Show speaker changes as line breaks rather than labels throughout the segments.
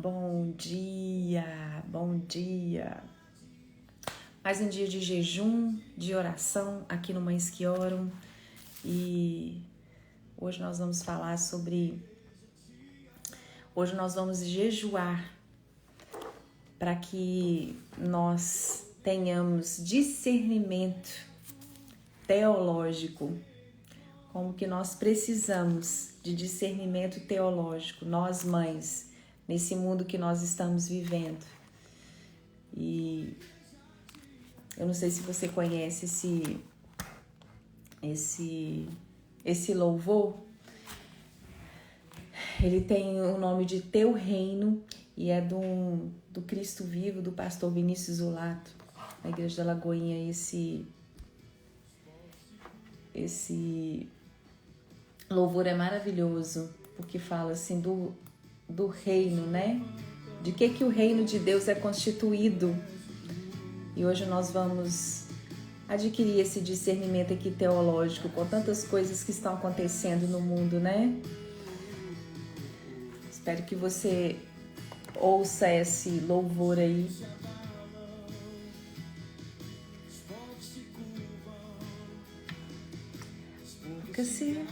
Bom dia, bom dia. Mais um dia de jejum, de oração aqui no Mães que Oram. E hoje nós vamos falar sobre... Hoje nós vamos jejuar para que nós tenhamos discernimento teológico. Como que nós precisamos de discernimento teológico, nós mães, nesse mundo que nós estamos vivendo. E eu não sei se você conhece esse louvor. Ele tem o nome de Teu Reino e é do Cristo Vivo, do pastor Vinícius Zulato, na Igreja da Lagoinha. Esse louvor é maravilhoso, porque fala assim do reino, né? De que o reino de Deus é constituído. E hoje nós vamos adquirir esse discernimento aqui teológico com tantas coisas que estão acontecendo no mundo, né? Espero que você ouça esse louvor aí. Porque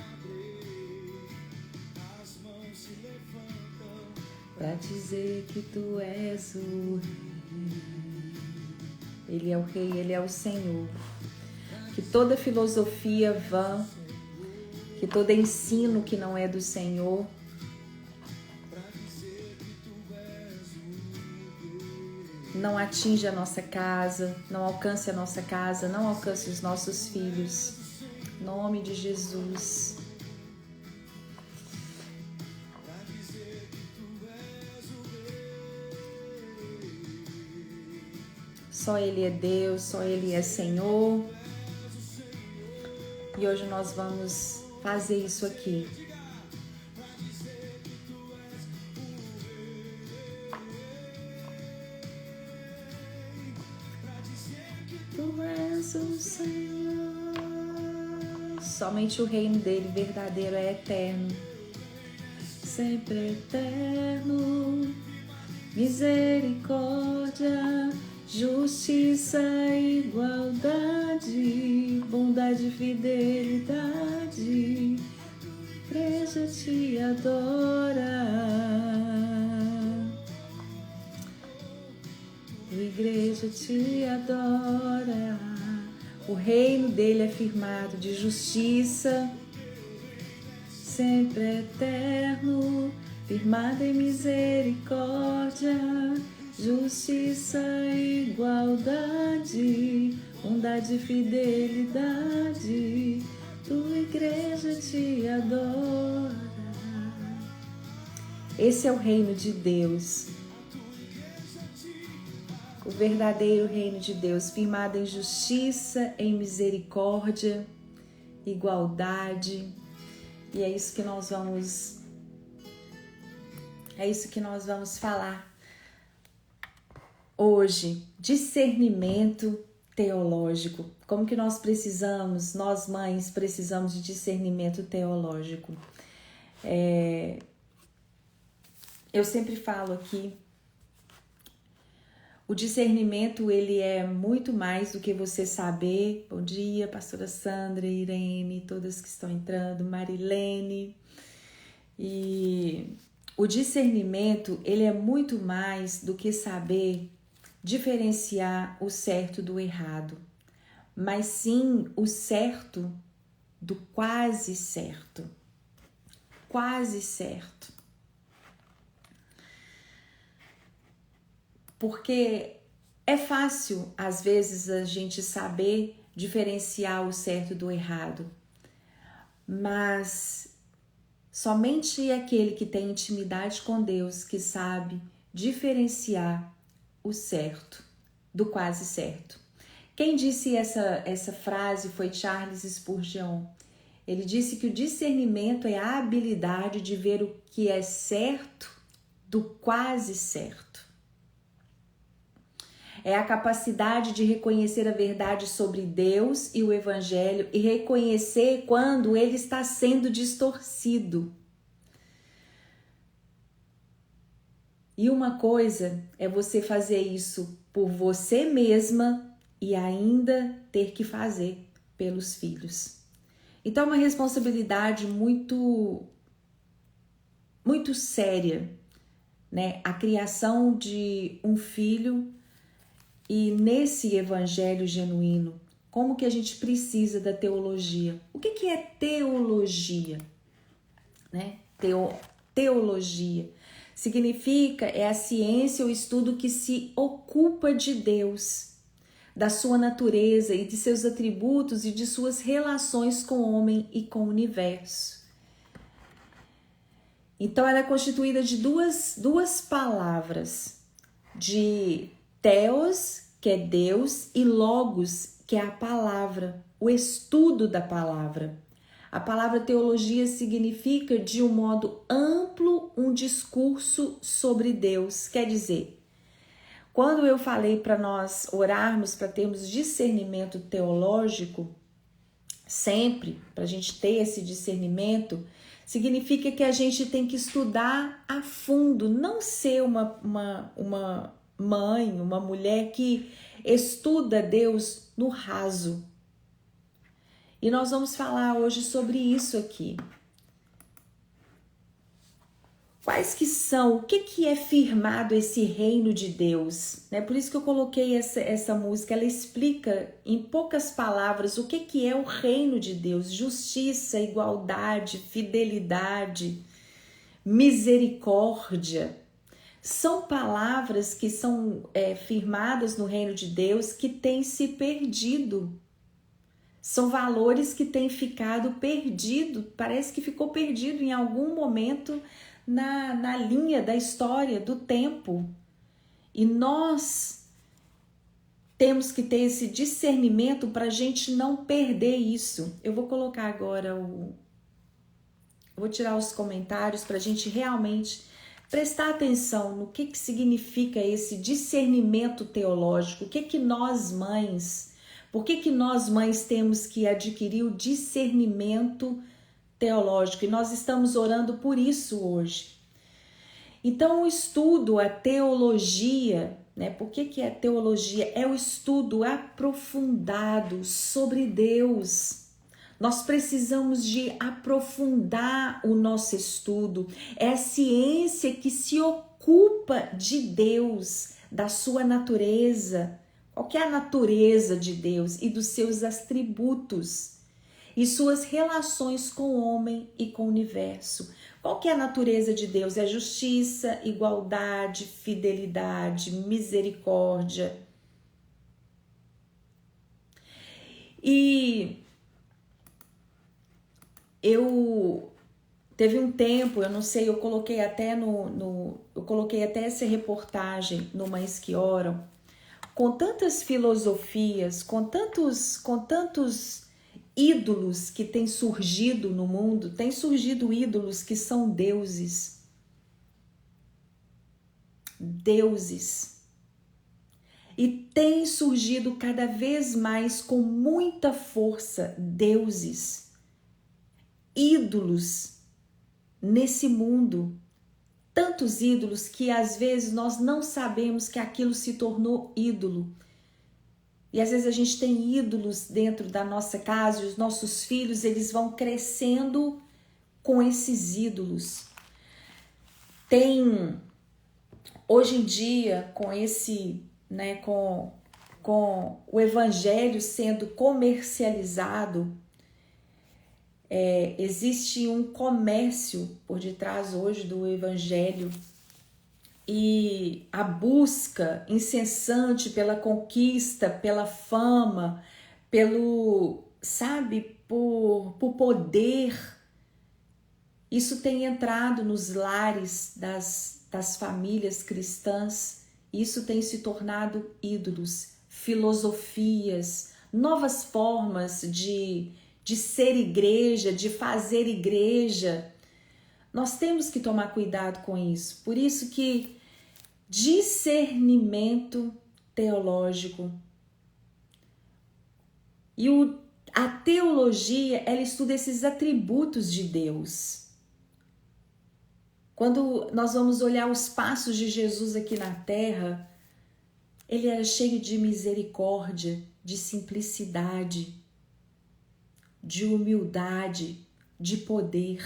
pra dizer que tu és o rei. Ele é o rei, ele é o Senhor. Que toda filosofia vã, que todo ensino que não é do Senhor, não atinge a nossa casa, não alcance a nossa casa, não alcance os nossos filhos. Em nome de Jesus. Só Ele é Deus, só Ele é Senhor. E hoje nós vamos fazer isso aqui. Tu és o Senhor. Somente o reino dele verdadeiro é eterno. Sempre eterno. Misericórdia, justiça, igualdade, bondade e fidelidade. Igreja te adora. A igreja te adora. O reino dele é firmado de justiça, sempre eterno, firmado em misericórdia, justiça, igualdade, bondade e fidelidade. Tua igreja te adora. Esse é o reino de Deus. O verdadeiro reino de Deus, firmado em justiça, em misericórdia, igualdade. E é isso que nós vamos falar hoje. Discernimento teológico. Como que nós mães precisamos de discernimento teológico. Eu sempre falo aqui, o discernimento, ele é muito mais do que você saber. Bom dia, pastora Sandra, Irene, todas que estão entrando, Marilene. E o discernimento, ele é muito mais do que saber diferenciar o certo do errado, mas sim o certo do quase certo. Quase certo. Porque é fácil, às vezes, a gente saber diferenciar o certo do errado, mas somente aquele que tem intimidade com Deus que sabe diferenciar o certo do quase certo. Quem disse essa frase foi Charles Spurgeon. Ele disse que o discernimento é a habilidade de ver o que é certo do quase certo. É a capacidade de reconhecer a verdade sobre Deus e o Evangelho e reconhecer quando ele está sendo distorcido. E uma coisa é você fazer isso por você mesma e ainda ter que fazer pelos filhos. Então é uma responsabilidade muito séria, né? A criação de um filho e nesse evangelho genuíno, como que a gente precisa da teologia? O que é teologia? Né? Teologia significa é a ciência ou estudo que se ocupa de Deus, da sua natureza e de seus atributos e de suas relações com o homem e com o universo. Então ela é constituída de duas palavras, de Theos, que é Deus, e Logos, que é a palavra, o estudo da palavra. A palavra teologia significa, de um modo amplo, um discurso sobre Deus. Quer dizer, quando eu falei para nós orarmos para termos discernimento teológico, sempre, para a gente ter esse discernimento, significa que a gente tem que estudar a fundo, não ser uma mãe, uma mulher que estuda Deus no raso. E nós vamos falar hoje sobre isso aqui. Quais que são, o que é firmado esse reino de Deus? Né? Por isso que eu coloquei essa música, ela explica em poucas palavras o que é o reino de Deus: justiça, igualdade, fidelidade, misericórdia. São palavras que são firmadas no reino de Deus que têm se perdido. São valores que têm ficado perdido, parece que ficou perdido em algum momento na linha da história, do tempo. E nós temos que ter esse discernimento para a gente não perder isso. Eu vou colocar agora vou tirar os comentários para a gente realmente prestar atenção no que significa esse discernimento teológico. O que nós mães, por que nós mães temos que adquirir o discernimento teológico? E nós estamos orando por isso hoje. Então o estudo, a teologia, né? Por que é teologia? É o estudo aprofundado sobre Deus. Nós precisamos de aprofundar o nosso estudo. É a ciência que se ocupa de Deus, da sua natureza. Qual que é a natureza de Deus e dos seus atributos e suas relações com o homem e com o universo? Qual que é a natureza de Deus? É justiça, igualdade, fidelidade, misericórdia. E teve um tempo, eu não sei, eu coloquei até eu coloquei até essa reportagem no Mães que Oram, com tantas filosofias, com tantos ídolos que têm surgido no mundo, têm surgido ídolos que são deuses. Deuses. E tem surgido cada vez mais com muita força deuses, ídolos nesse mundo. Tantos ídolos que às vezes nós não sabemos que aquilo se tornou ídolo. E às vezes a gente tem ídolos dentro da nossa casa e os nossos filhos, eles vão crescendo com esses ídolos. Tem, hoje em dia, com esse, né, com o evangelho sendo comercializado, existe um comércio por detrás hoje do evangelho e a busca incessante pela conquista, pela fama, por poder. Isso tem entrado nos lares das famílias cristãs. Isso tem se tornado ídolos, filosofias, novas formas de ser igreja, de fazer igreja. Nós temos que tomar cuidado com isso. Por isso que discernimento teológico. E a teologia, ela estuda esses atributos de Deus. Quando nós vamos olhar os passos de Jesus aqui na terra, ele era cheio de misericórdia, de simplicidade, de humildade, de poder.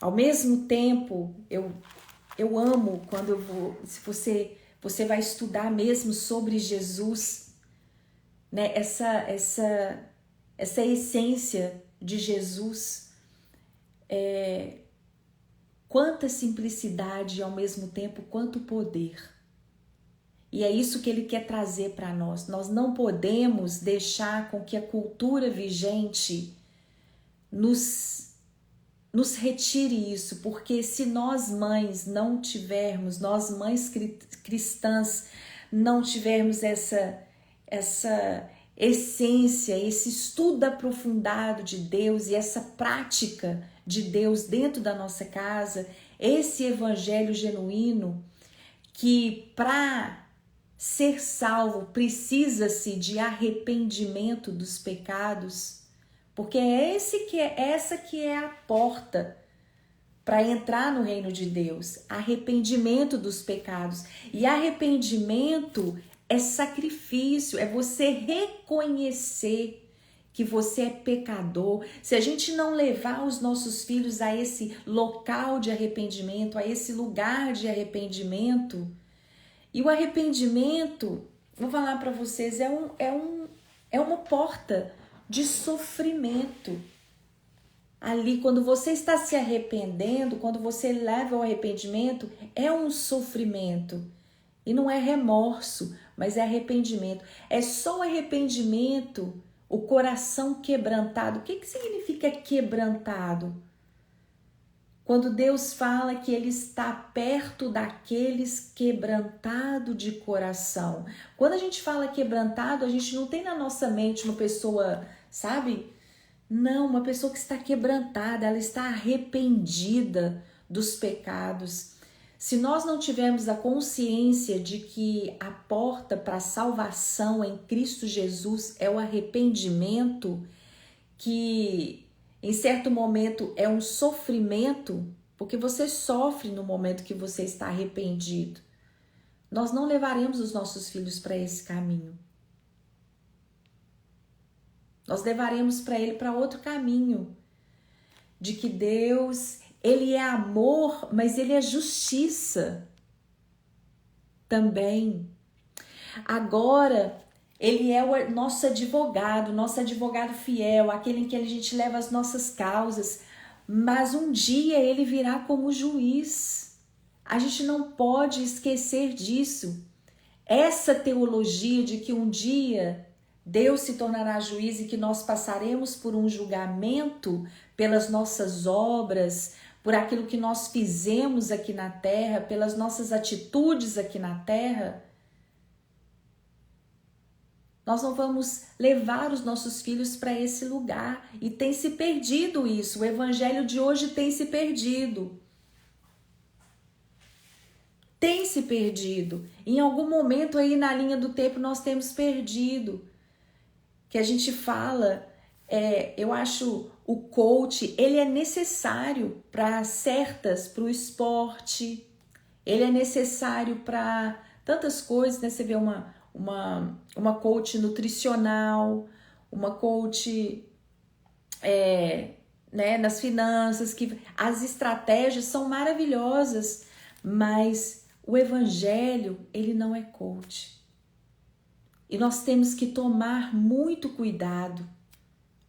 Ao mesmo tempo, eu amo quando eu vou, se você vai estudar mesmo sobre Jesus, né? Essa essência de Jesus, quanta simplicidade e ao mesmo tempo quanto poder. E é isso que ele quer trazer para nós. Nós não podemos deixar com que a cultura vigente nos retire isso, porque se nós mães não tivermos, nós mães cristãs não tivermos essa essência, esse estudo aprofundado de Deus e essa prática de Deus dentro da nossa casa, esse evangelho genuíno que para ser salvo precisa-se de arrependimento dos pecados, porque essa que é a porta para entrar no reino de Deus, arrependimento dos pecados. E arrependimento é sacrifício, é você reconhecer que você é pecador. Se a gente não levar os nossos filhos a esse local de arrependimento, a esse lugar de arrependimento, e o arrependimento, vou falar para vocês, é uma porta de sofrimento. Ali, quando você está se arrependendo, quando você leva ao arrependimento, é um sofrimento. E não é remorso, mas é arrependimento. É só o arrependimento, o coração quebrantado. O que significa quebrantado? Quando Deus fala que Ele está perto daqueles quebrantados de coração. Quando a gente fala quebrantado, a gente não tem na nossa mente uma pessoa, sabe? Não, uma pessoa que está quebrantada, ela está arrependida dos pecados. Se nós não tivermos a consciência de que a porta para a salvação em Cristo Jesus é o arrependimento, que em certo momento é um sofrimento, porque você sofre no momento que você está arrependido, nós não levaremos os nossos filhos para esse caminho. Nós levaremos para ele para outro caminho, de que Deus, Ele é amor, mas Ele é justiça também. Agora, Ele é o nosso advogado fiel, aquele em que a gente leva as nossas causas, mas um dia Ele virá como juiz. A gente não pode esquecer disso. Essa teologia de que um dia Deus se tornará juiz e que nós passaremos por um julgamento pelas nossas obras, por aquilo que nós fizemos aqui na terra, pelas nossas atitudes aqui na terra, nós não vamos levar os nossos filhos para esse lugar. E tem se perdido isso. O evangelho de hoje tem se perdido. Tem se perdido. Em algum momento aí na linha do tempo nós temos perdido. Que a gente fala, eu acho o coach, ele é necessário para o esporte, ele é necessário para tantas coisas, né? Você vê uma coach nutricional, uma coach né, nas finanças, que as estratégias são maravilhosas, mas o evangelho, ele não é coach. E nós temos que tomar muito cuidado,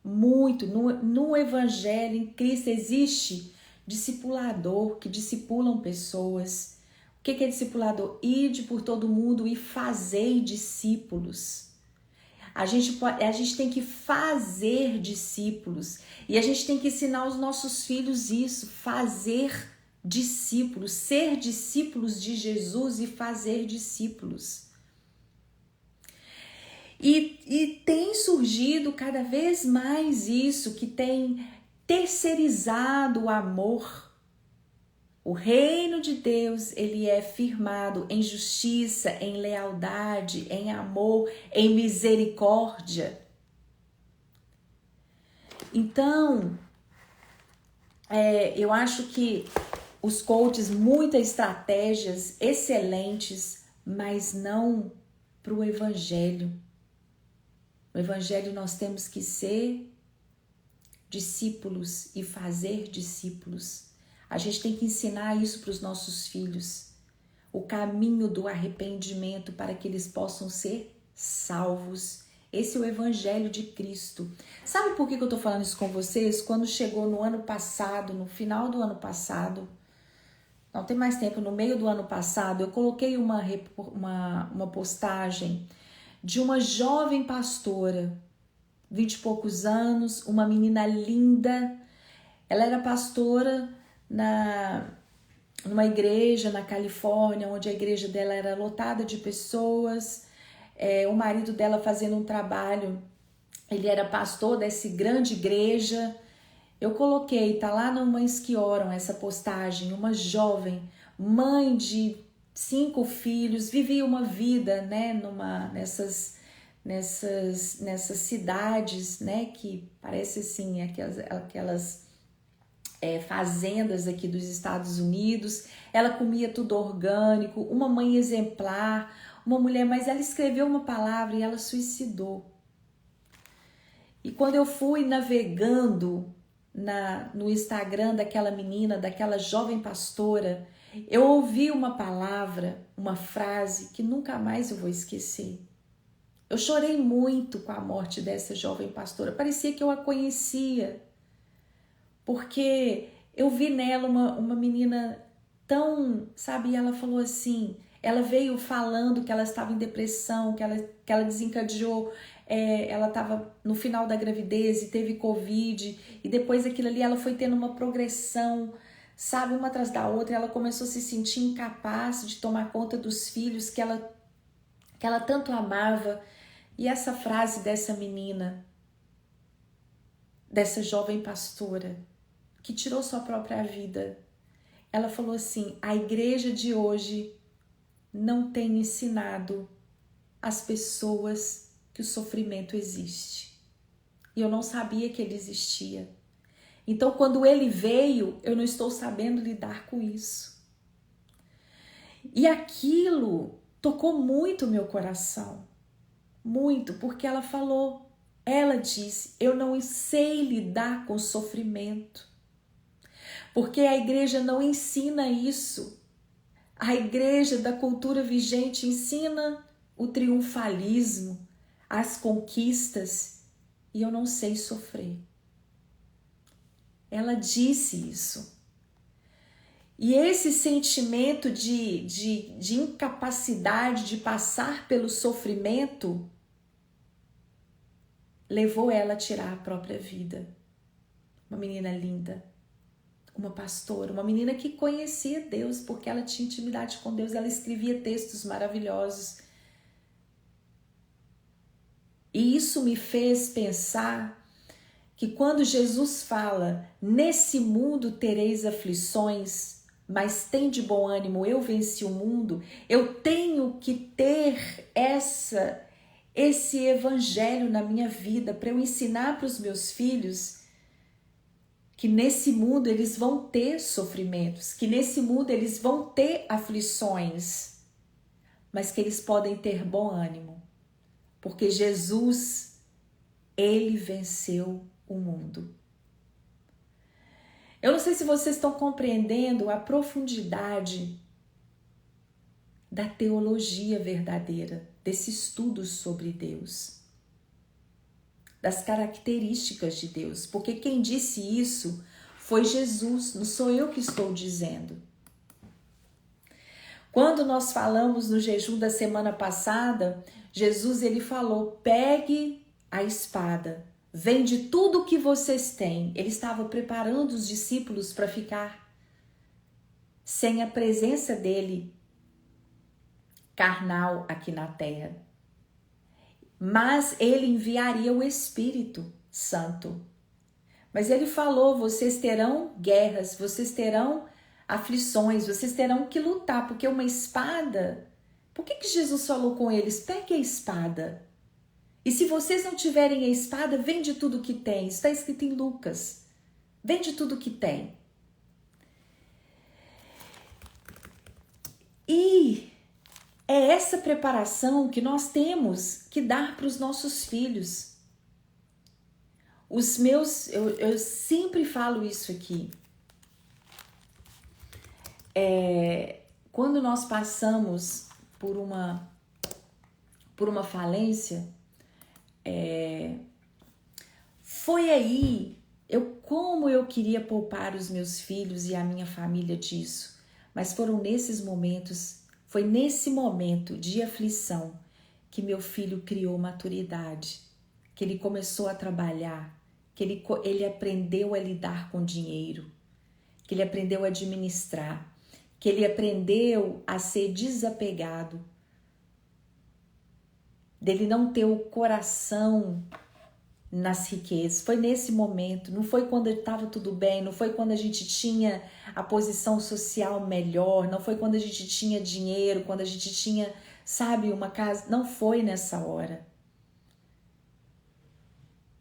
muito. No evangelho, em Cristo, existe discipulador, que discipulam pessoas. O que é discipulador? Ide por todo mundo e fazei discípulos. A gente tem que fazer discípulos. E a gente tem que ensinar os nossos filhos isso, fazer discípulos, ser discípulos de Jesus e fazer discípulos. E tem surgido cada vez mais isso, que tem terceirizado o amor. O reino de Deus, ele é firmado em justiça, em lealdade, em amor, em misericórdia. Então, eu acho que os coaches, muitas estratégias excelentes, mas não para o evangelho. No evangelho nós temos que ser discípulos e fazer discípulos. A gente tem que ensinar isso para os nossos filhos. O caminho do arrependimento para que eles possam ser salvos. Esse é o evangelho de Cristo. Sabe por que eu estou falando isso com vocês? Quando chegou no ano passado, no final do ano passado, não tem mais tempo, no meio do ano passado, eu coloquei uma postagem de uma jovem pastora, 20 e poucos anos, uma menina linda. Ela era pastora numa igreja na Califórnia, onde a igreja dela era lotada de pessoas. O marido dela fazendo um trabalho, ele era pastor dessa grande igreja. Eu coloquei, tá lá no Mães que Oram, essa postagem, uma jovem, mãe de 5 filhos, vivia uma vida, né, nessas cidades, né, que parece assim, aquelas fazendas aqui dos Estados Unidos. Ela comia tudo orgânico, uma mãe exemplar, uma mulher, mas ela escreveu uma palavra e ela suicidou. E quando eu fui navegando no Instagram daquela menina, daquela jovem pastora, eu ouvi uma palavra, uma frase que nunca mais eu vou esquecer. Eu chorei muito com a morte dessa jovem pastora. Parecia que eu a conhecia, porque eu vi nela uma menina tão, sabe, ela falou assim, ela veio falando que ela estava em depressão, que ela desencadeou, ela estava no final da gravidez e teve Covid, e depois daquilo ali ela foi tendo uma progressão, sabe, uma atrás da outra, e ela começou a se sentir incapaz de tomar conta dos filhos que ela tanto amava. E essa frase dessa menina, dessa jovem pastora, que tirou sua própria vida, ela falou assim: a igreja de hoje não tem ensinado as pessoas que o sofrimento existe. E eu não sabia que ele existia. Então, quando ele veio, eu não estou sabendo lidar com isso. E aquilo tocou muito o meu coração. Muito, porque ela falou, ela disse, eu não sei lidar com sofrimento. Porque a igreja não ensina isso. A igreja da cultura vigente ensina o triunfalismo, as conquistas, e eu não sei sofrer. Ela disse isso. E esse sentimento de incapacidade de passar pelo sofrimento levou ela a tirar a própria vida. Uma menina linda, uma pastora, uma menina que conhecia Deus, porque ela tinha intimidade com Deus, ela escrevia textos maravilhosos. E isso me fez pensar que quando Jesus fala, nesse mundo tereis aflições, mas tem de bom ânimo, eu venci o mundo, eu tenho que ter esse evangelho na minha vida para eu ensinar para os meus filhos que nesse mundo eles vão ter sofrimentos, que nesse mundo eles vão ter aflições, mas que eles podem ter bom ânimo, porque Jesus, ele venceu o mundo. Eu não sei se vocês estão compreendendo a profundidade da teologia verdadeira, desse estudo sobre Deus, das características de Deus, porque quem disse isso foi Jesus, não sou eu que estou dizendo. Quando nós falamos no jejum da semana passada, Jesus ele falou, pegue a espada, vende tudo o que vocês têm. Ele estava preparando os discípulos para ficar sem a presença dele carnal aqui na terra. Mas ele enviaria o Espírito Santo. Mas ele falou, vocês terão guerras, vocês terão aflições, vocês terão que lutar, porque uma espada... Por que Jesus falou com eles? Pegue a espada. E se vocês não tiverem a espada, vende tudo que tem. Está escrito em Lucas. Vende tudo que tem. é essa preparação que nós temos que dar para os nossos filhos. Eu sempre falo isso aqui. Quando nós passamos por uma falência, foi aí, como eu queria poupar os meus filhos e a minha família disso, mas foram nesses momentos, foi nesse momento de aflição que meu filho criou maturidade, que ele começou a trabalhar, que ele aprendeu a lidar com dinheiro, que ele aprendeu a administrar, que ele aprendeu a ser desapegado, dele não ter o coração nas riquezas. Foi nesse momento, não foi quando estava tudo bem, não foi quando a gente tinha a posição social melhor, não foi quando a gente tinha dinheiro, quando a gente tinha, sabe, uma casa, não foi nessa hora.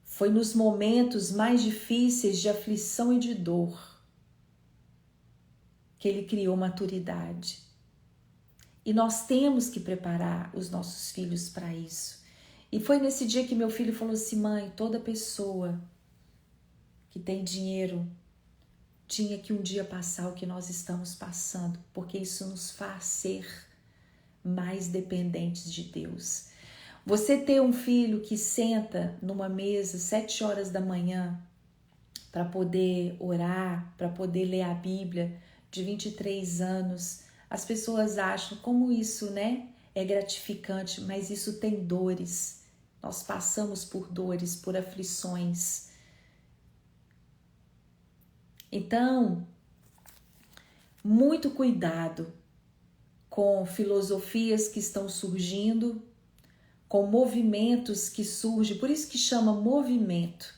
Foi nos momentos mais difíceis de aflição e de dor que ele criou maturidade. E nós temos que preparar os nossos filhos para isso. E foi nesse dia que meu filho falou assim: mãe, toda pessoa que tem dinheiro tinha que um dia passar o que nós estamos passando, porque isso nos faz ser mais dependentes de Deus. Você ter um filho que senta numa mesa 7 horas da manhã para poder orar, para poder ler a Bíblia, de 23 anos, as pessoas acham como isso, né, é gratificante, mas isso tem dores. Nós passamos por dores, por aflições. Então, muito cuidado com filosofias que estão surgindo, com movimentos que surgem, por isso que chama movimento,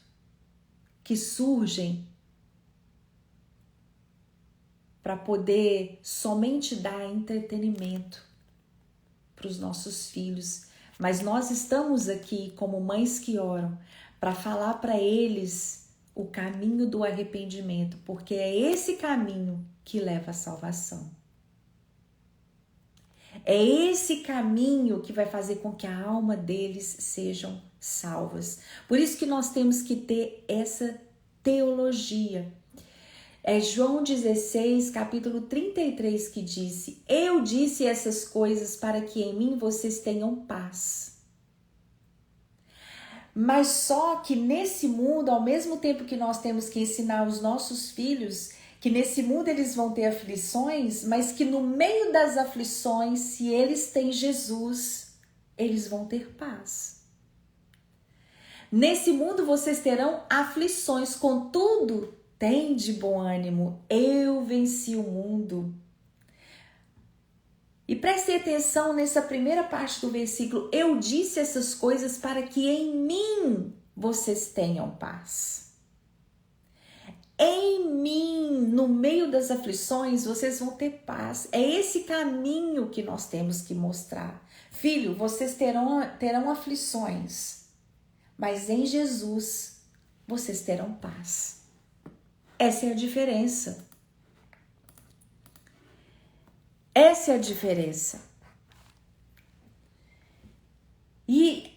que surgem para poder somente dar entretenimento para os nossos filhos. Mas nós estamos aqui como mães que oram para falar para eles o caminho do arrependimento, porque é esse caminho que leva à salvação. É esse caminho que vai fazer com que a alma deles sejam salvas. Por isso que nós temos que ter essa teologia. É João 16, capítulo 33, que disse: eu disse essas coisas para que em mim vocês tenham paz. Mas só que nesse mundo, ao mesmo tempo que nós temos que ensinar os nossos filhos que nesse mundo eles vão ter aflições, mas que no meio das aflições, se eles têm Jesus, eles vão ter paz. Nesse mundo vocês terão aflições, contudo, tem de bom ânimo, eu venci o mundo. E prestem atenção nessa primeira parte do versículo: eu disse essas coisas para que em mim vocês tenham paz. Em mim, no meio das aflições, vocês vão ter paz. É esse caminho que nós temos que mostrar. Filho, vocês terão aflições, mas em Jesus vocês terão paz. Essa é a diferença. Essa é a diferença. E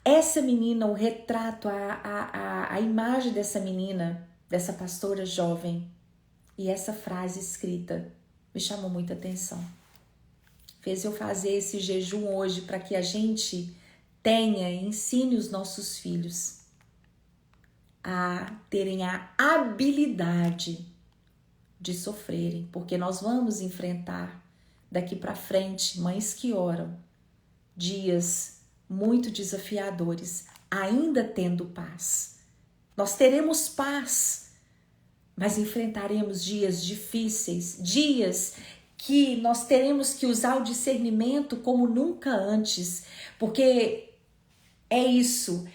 essa menina, o retrato, a imagem dessa menina, dessa pastora jovem, e essa frase escrita me chamou muita atenção. Fez eu fazer esse jejum hoje para que a gente ensine os nossos filhos a terem a habilidade de sofrerem, porque nós vamos enfrentar daqui para frente, mães que oram, dias muito desafiadores, ainda tendo paz. Nós teremos paz, mas enfrentaremos dias difíceis, dias que nós teremos que usar o discernimento como nunca antes, porque é isso,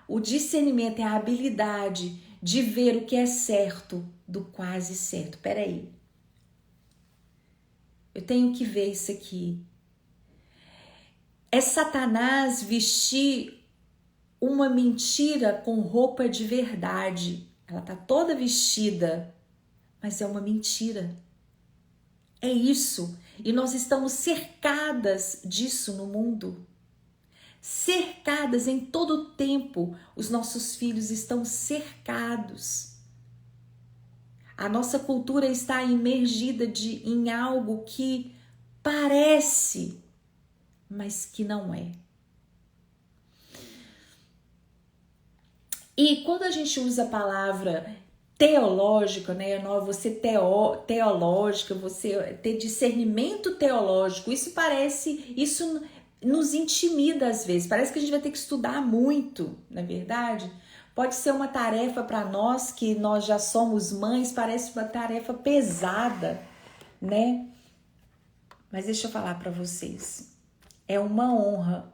o discernimento é a habilidade de ver o que é certo do quase certo. Peraí, eu tenho que ver isso aqui. É Satanás vestir uma mentira com roupa de verdade. Ela tá toda vestida, mas é uma mentira. É isso. E nós estamos cercadas disso no mundo. Cercadas em todo o tempo. Os nossos filhos estão cercados. A nossa cultura está imergida em algo que parece, mas que não é. E quando a gente usa a palavra teológica, né? Você teológica, você ter discernimento teológico, isso nos intimida às vezes. Parece que a gente vai ter que estudar muito, não é verdade? Pode ser uma tarefa para nós, que nós já somos mães, parece uma tarefa pesada, né? Mas deixa eu falar para vocês. É uma honra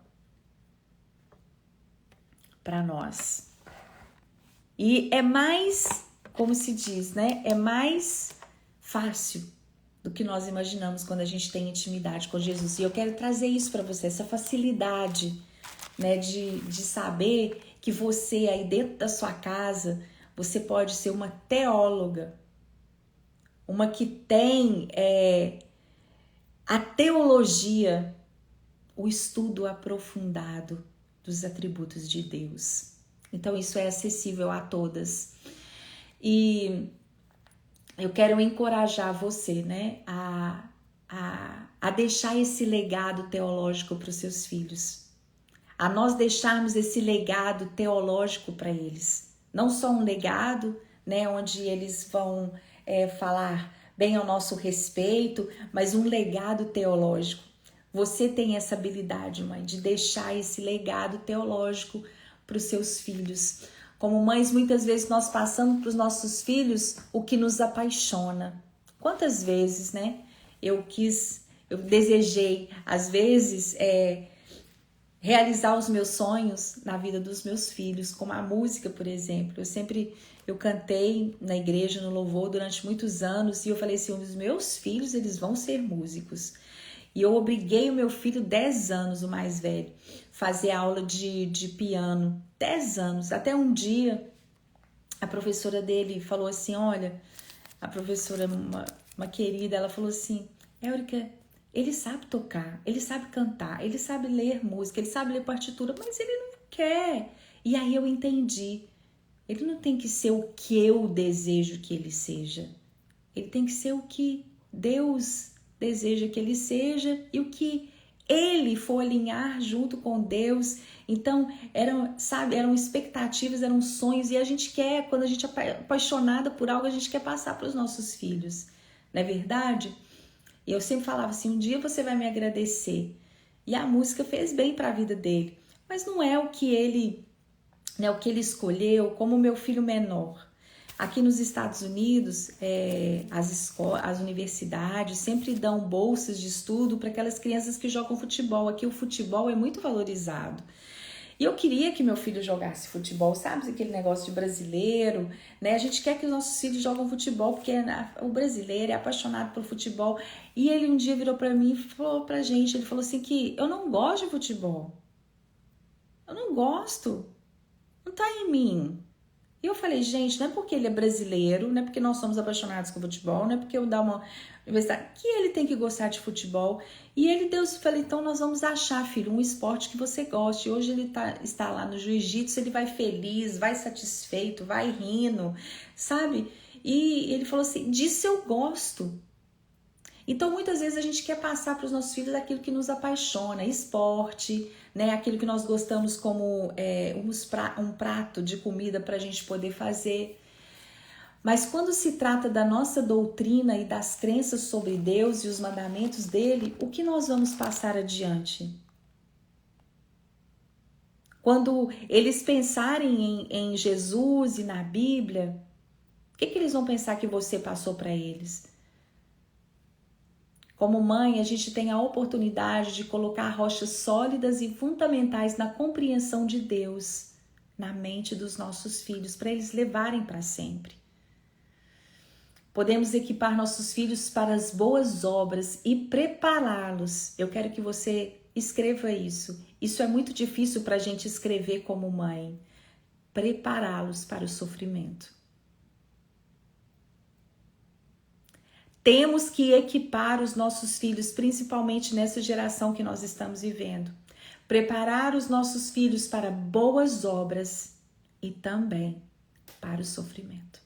para nós. E é mais, como se diz, né? É mais fácil do que nós imaginamos quando a gente tem intimidade com Jesus. E eu quero trazer isso para você, essa facilidade, né? De saber que você aí dentro da sua casa, você pode ser uma teóloga, uma que tem a teologia, o estudo aprofundado dos atributos de Deus. Então isso é acessível a todas. E eu quero encorajar você, né, a deixar esse legado teológico para os seus filhos. A nós deixarmos esse legado teológico para eles. Não só um legado, né, onde eles vão falar bem ao nosso respeito, mas um legado teológico. Você tem essa habilidade, mãe, de deixar esse legado teológico para os seus filhos. Como mães, muitas vezes nós passamos para os nossos filhos o que nos apaixona. Quantas vezes, né? Eu desejei, às vezes, realizar os meus sonhos na vida dos meus filhos, como a música, por exemplo. Eu cantei na igreja, no louvor, durante muitos anos, e eu falei assim, os meus filhos, eles vão ser músicos. E eu obriguei o meu filho, 10 anos, o mais velho, fazer aula de piano. 10 anos. Até um dia, a professora dele falou assim, olha, a professora, uma querida, ela falou assim, Éurica, ele sabe tocar, ele sabe cantar, ele sabe ler música, ele sabe ler partitura, mas ele não quer. E aí eu entendi. Ele não tem que ser o que eu desejo que ele seja. Ele tem que ser o que Deus deseja que ele seja e o que ele for alinhar junto com Deus. Então, eram expectativas, eram sonhos, e a gente quer, quando a gente é apaixonada por algo, a gente quer passar para os nossos filhos, não é verdade? E eu sempre falava assim, um dia você vai me agradecer. E a música fez bem para a vida dele, mas não é o que ele escolheu. Como o meu filho menor. Aqui nos Estados Unidos, as universidades sempre dão bolsas de estudo para aquelas crianças que jogam futebol. Aqui o futebol é muito valorizado. E eu queria que meu filho jogasse futebol, sabe? Aquele negócio de brasileiro, né? A gente quer que os nossos filhos joguem futebol porque o brasileiro é apaixonado por futebol. E ele um dia virou para mim e falou pra gente, ele falou assim que eu não gosto de futebol. Eu não gosto. Não tá em mim. E eu falei, gente, não é porque ele é brasileiro, não é porque nós somos apaixonados com futebol, não é porque eu dar uma universidade que ele tem que gostar de futebol. E Deus falou, então nós vamos achar, filho, um esporte que você goste. Hoje ele está lá no jiu-jitsu, ele vai feliz, vai satisfeito, vai rindo, sabe? E ele falou assim, disso eu gosto. Então, muitas vezes a gente quer passar para os nossos filhos aquilo que nos apaixona, esporte, né? Aquilo que nós gostamos como um prato de comida para a gente poder fazer. Mas quando se trata da nossa doutrina e das crenças sobre Deus e os mandamentos dele, o que nós vamos passar adiante? Quando eles pensarem em Jesus e na Bíblia, o que eles vão pensar que você passou para eles? Como mãe, a gente tem a oportunidade de colocar rochas sólidas e fundamentais na compreensão de Deus na mente dos nossos filhos, para eles levarem para sempre. Podemos equipar nossos filhos para as boas obras e prepará-los. Eu quero que você escreva isso. Isso é muito difícil para a gente escrever como mãe. Prepará-los para o sofrimento. temos que equipar os nossos filhos, principalmente nessa geração que nós estamos vivendo. Preparar os nossos filhos para boas obras e também para o sofrimento.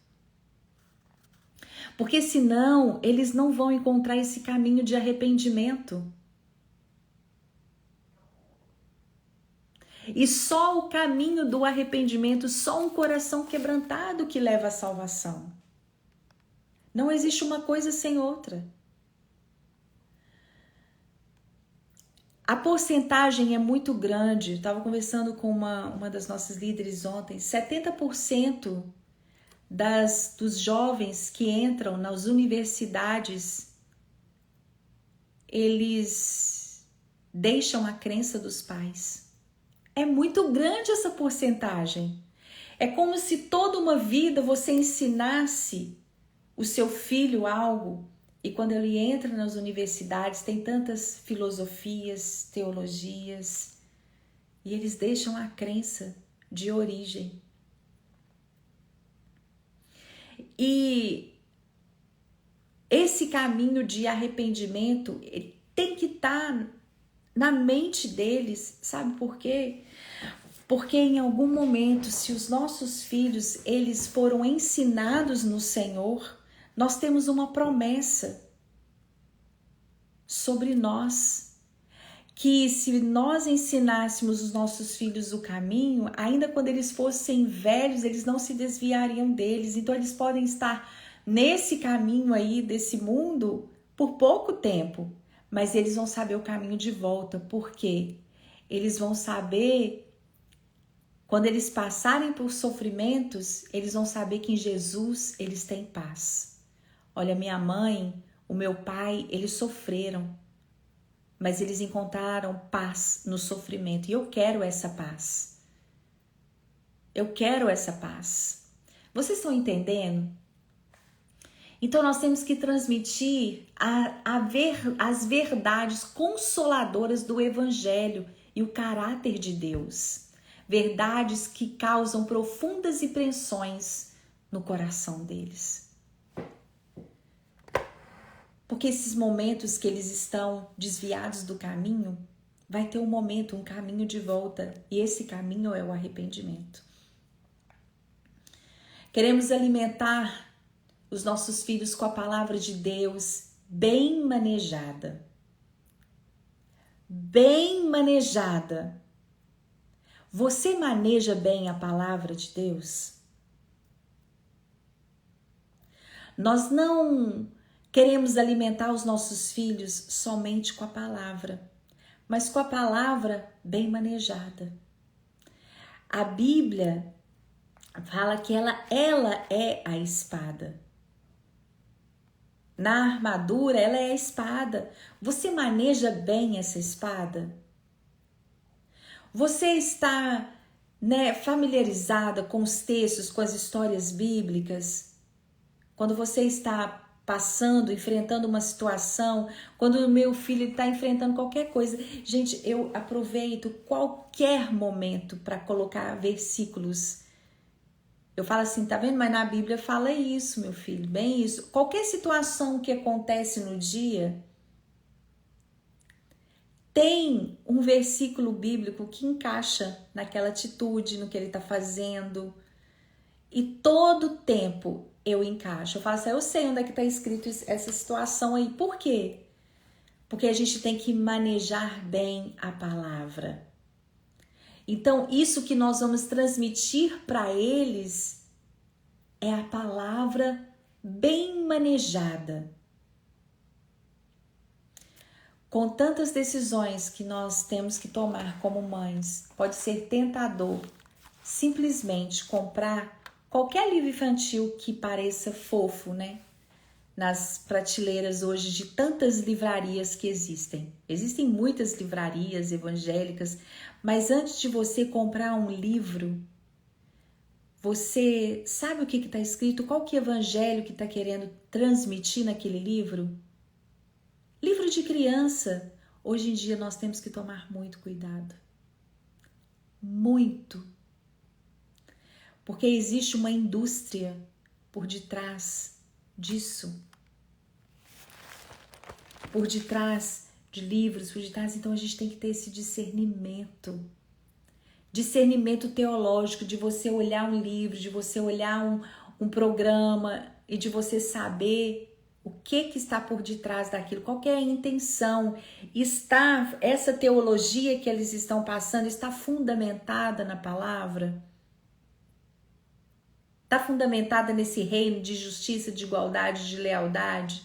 Porque senão eles não vão encontrar esse caminho de arrependimento. E só o caminho do arrependimento, só um coração quebrantado que leva à salvação. Não existe uma coisa sem outra. A porcentagem é muito grande. Estava conversando com uma das nossas líderes ontem. 70% dos jovens que entram nas universidades, eles deixam a crença dos pais. É muito grande essa porcentagem. É como se toda uma vida você ensinasse o seu filho algo, e quando ele entra nas universidades tem tantas filosofias, teologias, e eles deixam a crença de origem. E esse caminho de arrependimento tem que estar na mente deles, sabe por quê? Porque em algum momento, se os nossos filhos eles foram ensinados no Senhor, nós temos uma promessa sobre nós, que se nós ensinássemos os nossos filhos o caminho, ainda quando eles fossem velhos, eles não se desviariam deles. Então eles podem estar nesse caminho aí desse mundo por pouco tempo, mas eles vão saber o caminho de volta. Por quê? Eles vão saber, quando eles passarem por sofrimentos, eles vão saber que em Jesus eles têm paz. Olha, minha mãe, o meu pai, eles sofreram, mas eles encontraram paz no sofrimento. E eu quero essa paz. Eu quero essa paz. Vocês estão entendendo? Então nós temos que transmitir as verdades consoladoras do Evangelho e o caráter de Deus. Verdades que causam profundas impressões no coração deles. Porque esses momentos que eles estão desviados do caminho, vai ter um momento, um caminho de volta. E esse caminho é o arrependimento. Queremos alimentar os nossos filhos com a palavra de Deus bem manejada. Bem manejada. Você maneja bem a palavra de Deus? Nós não queremos alimentar os nossos filhos somente com a palavra, mas com a palavra bem manejada. A Bíblia fala que ela é a espada. Na armadura, ela é a espada. Você maneja bem essa espada? Você está, familiarizada com os textos, com as histórias bíblicas? Quando você está passando, enfrentando uma situação, quando o meu filho está enfrentando qualquer coisa. Gente, eu aproveito qualquer momento para colocar versículos. Eu falo assim, tá vendo? Mas na Bíblia fala isso, meu filho, bem isso. Qualquer situação que acontece no dia, tem um versículo bíblico que encaixa naquela atitude, no que ele está fazendo. E todo tempo eu encaixo. Eu falo assim, eu sei onde é que está escrito essa situação aí. Por quê? Porque a gente tem que manejar bem a palavra. Então, isso que nós vamos transmitir para eles é a palavra bem manejada. Com tantas decisões que nós temos que tomar como mães, pode ser tentador simplesmente comprar qualquer livro infantil que pareça fofo, nas prateleiras hoje de tantas livrarias que existem. Existem muitas livrarias evangélicas, mas antes de você comprar um livro, você sabe o que está escrito? Qual que é o evangelho que está querendo transmitir naquele livro? Livro de criança. Hoje em dia nós temos que tomar muito cuidado. Muito. Porque existe uma indústria por detrás disso. por detrás de livros, por detrás. Então a gente tem que ter esse discernimento. Discernimento teológico, de você olhar um livro, de você olhar um programa e de você saber o que está por detrás daquilo, qual que é a intenção. Essa teologia que eles estão passando está fundamentada na palavra? Está fundamentada nesse reino de justiça, de igualdade, de lealdade?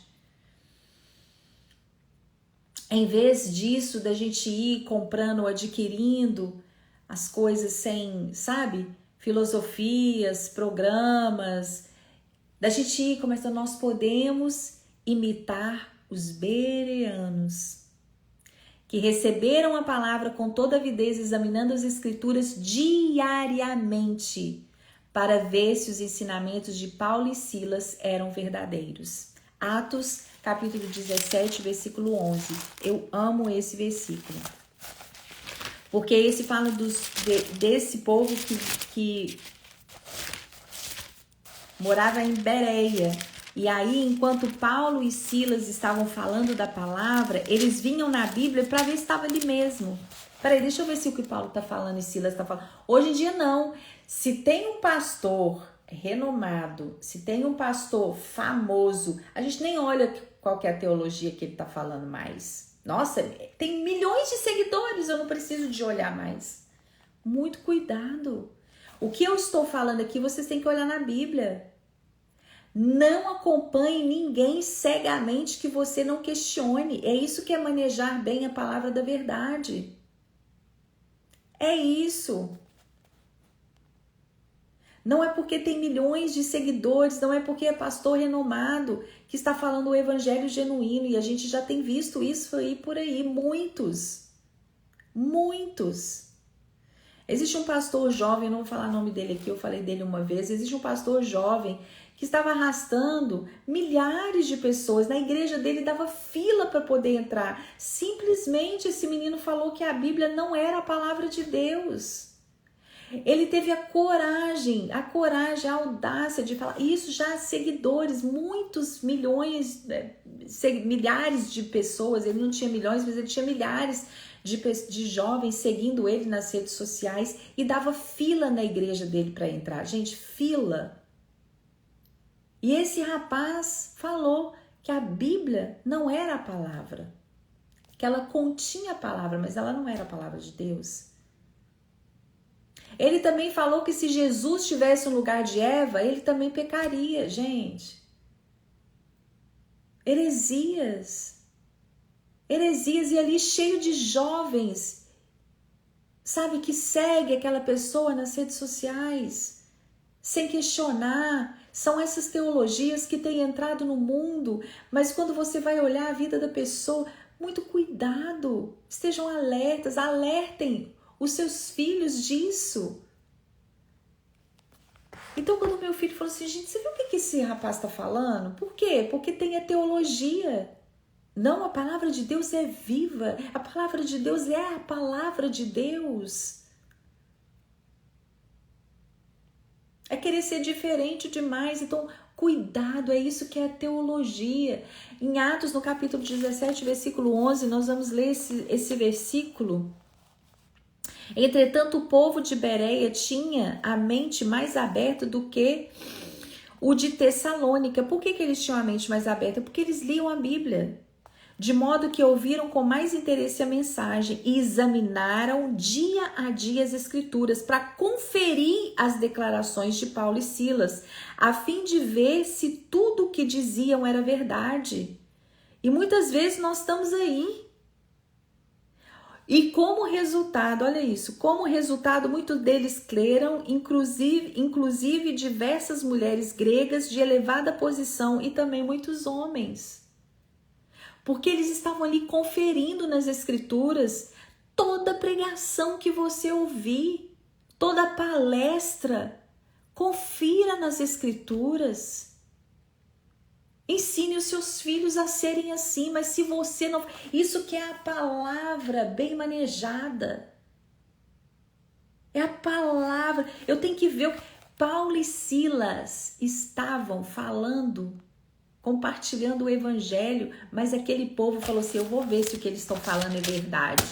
Em vez disso, da gente ir comprando ou adquirindo as coisas sem, sabe? Filosofias, programas, da gente ir começando, nós podemos imitar os bereanos, que receberam a palavra com toda avidez, examinando as escrituras diariamente, para ver se os ensinamentos de Paulo e Silas eram verdadeiros. Atos, capítulo 17, versículo 11. Eu amo esse versículo. Porque esse fala desse povo que morava em Bereia. E aí, enquanto Paulo e Silas estavam falando da palavra, eles vinham na Bíblia para ver se estava ali mesmo. Peraí, deixa eu ver se o que Paulo está falando e Silas está falando. Hoje em dia, não. Se tem um pastor renomado, se tem um pastor famoso, a gente nem olha qual que é a teologia que ele está falando mais. Nossa, tem milhões de seguidores, eu não preciso de olhar mais. Muito cuidado. O que eu estou falando aqui, vocês têm que olhar na Bíblia. Não acompanhe ninguém cegamente que você não questione. É isso que é manejar bem a palavra da verdade. É isso. Não é porque tem milhões de seguidores, não é porque é pastor renomado que está falando o evangelho genuíno. E a gente já tem visto isso aí por aí, muitos. Muitos. Existe um pastor jovem, não vou falar o nome dele aqui, eu falei dele uma vez. Existe um pastor jovem que estava arrastando milhares de pessoas. Na igreja dele dava fila para poder entrar. Simplesmente esse menino falou que a Bíblia não era a palavra de Deus. Ele teve a coragem, a audácia de falar. Isso já seguidores, muitos milhões, milhares de pessoas. Ele não tinha milhões, mas ele tinha milhares de jovens seguindo ele nas redes sociais e dava fila na igreja dele para entrar. Gente, fila. E esse rapaz falou que a Bíblia não era a palavra, que ela continha a palavra, mas ela não era a palavra de Deus. Ele também falou que se Jesus tivesse no lugar de Eva, ele também pecaria, gente. Heresias. Heresias, e ali cheio de jovens, sabe, que segue aquela pessoa nas redes sociais, sem questionar. São essas teologias que têm entrado no mundo, mas quando você vai olhar a vida da pessoa, muito cuidado, estejam alertas, alertem os seus filhos disso. Então, quando meu filho falou assim, gente, você viu o que esse rapaz está falando? Por quê? Porque tem a teologia. Não, a palavra de Deus é viva. A palavra de Deus é a palavra de Deus. É querer ser diferente demais. Então, cuidado, é isso que é a teologia. Em Atos, no capítulo 17, versículo 11, nós vamos ler esse versículo. Entretanto, o povo de Bereia tinha a mente mais aberta do que o de Tessalônica. Por que eles tinham a mente mais aberta? Porque eles liam a Bíblia. De modo que ouviram com mais interesse a mensagem e examinaram dia a dia as escrituras para conferir as declarações de Paulo e Silas, a fim de ver se tudo o que diziam era verdade. E muitas vezes nós estamos aí. E como resultado, olha isso, como resultado, muitos deles creram, inclusive diversas mulheres gregas de elevada posição e também muitos homens. Porque eles estavam ali conferindo nas escrituras toda pregação que você ouvir, toda palestra, confira nas escrituras. Ensine os seus filhos a serem assim, mas se você não... Isso que é a palavra bem manejada. É a palavra. Eu tenho que ver... Paulo e Silas estavam falando compartilhando o evangelho, mas aquele povo falou assim, eu vou ver se o que eles estão falando é verdade.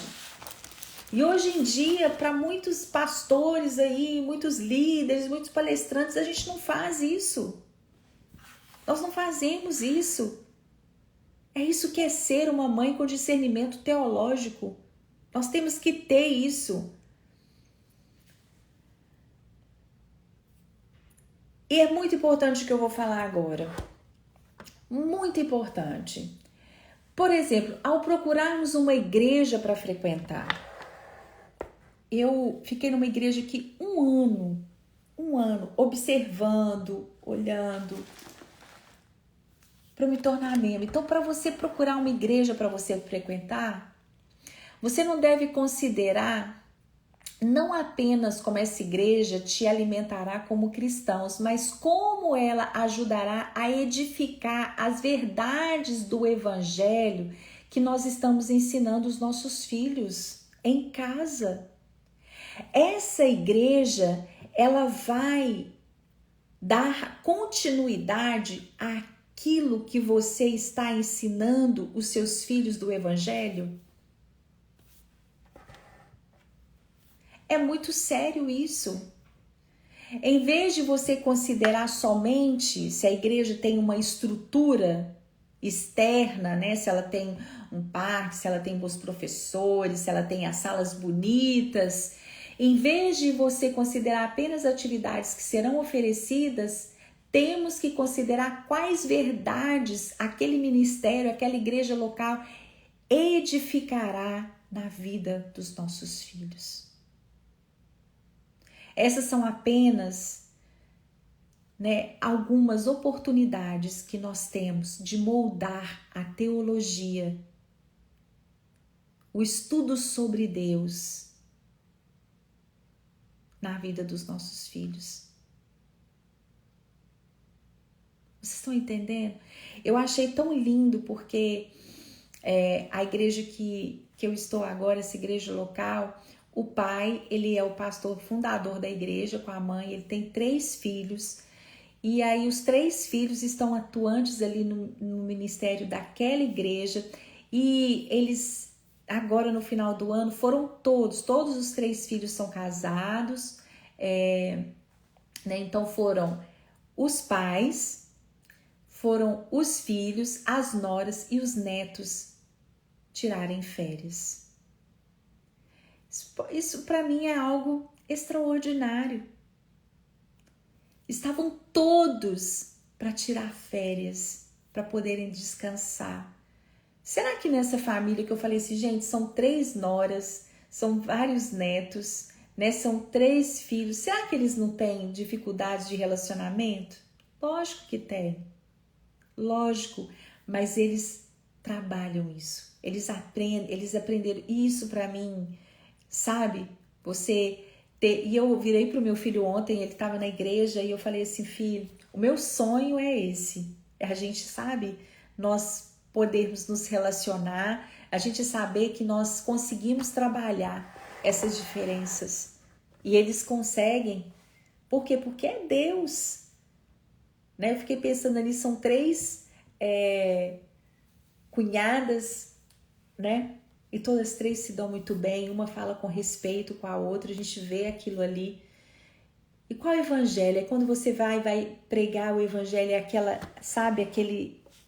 E hoje em dia, para muitos pastores aí, muitos líderes, muitos palestrantes, a gente não faz isso. Nós não fazemos isso. É isso que é ser uma mãe com discernimento teológico. Nós temos que ter isso. E é muito importante o que eu vou falar agora. Muito importante. Por exemplo, ao procurarmos uma igreja para frequentar, eu fiquei numa igreja aqui um ano, observando, olhando, para me tornar membro. Então, para você procurar uma igreja para você frequentar, você não deve considerar não apenas como essa igreja te alimentará como cristãos, mas como ela ajudará a edificar as verdades do evangelho que nós estamos ensinando os nossos filhos em casa. Essa igreja, ela vai dar continuidade àquilo que você está ensinando os seus filhos do evangelho? É muito sério isso. Em vez de você considerar somente se a igreja tem uma estrutura externa, né? Se ela tem um parque, se ela tem bons professores, se ela tem as salas bonitas, em vez de você considerar apenas atividades que serão oferecidas, temos que considerar quais verdades aquele ministério, aquela igreja local edificará na vida dos nossos filhos. Essas são apenas, algumas oportunidades que nós temos de moldar a teologia, o estudo sobre Deus na vida dos nossos filhos. Vocês estão entendendo? Eu achei tão lindo porque a igreja que eu estou agora, essa igreja local, o pai, ele é o pastor fundador da igreja com a mãe, ele tem 3 filhos, e aí os 3 filhos estão atuantes ali no ministério daquela igreja, e eles, agora no final do ano, foram todos os 3 filhos são casados, então foram os pais, foram os filhos, as noras e os netos tirarem férias. Isso para mim é algo extraordinário. Estavam todos para tirar férias, para poderem descansar. Será que nessa família que eu falei assim, gente, são 3 noras, são vários netos, são 3 filhos, será que eles não têm dificuldades de relacionamento? Lógico que tem, lógico, mas eles trabalham isso, eles aprenderam isso para mim. Sabe, e eu virei pro meu filho ontem, ele estava na igreja, e eu falei assim, filho, o meu sonho é esse, a gente sabe, nós podermos nos relacionar, a gente saber que nós conseguimos trabalhar essas diferenças, e eles conseguem, por quê? Porque é Deus, Eu fiquei pensando ali, são 3 cunhadas, E todas 3 se dão muito bem, uma fala com respeito com a outra, a gente vê aquilo ali. E qual é o evangelho? É quando você vai pregar o evangelho, é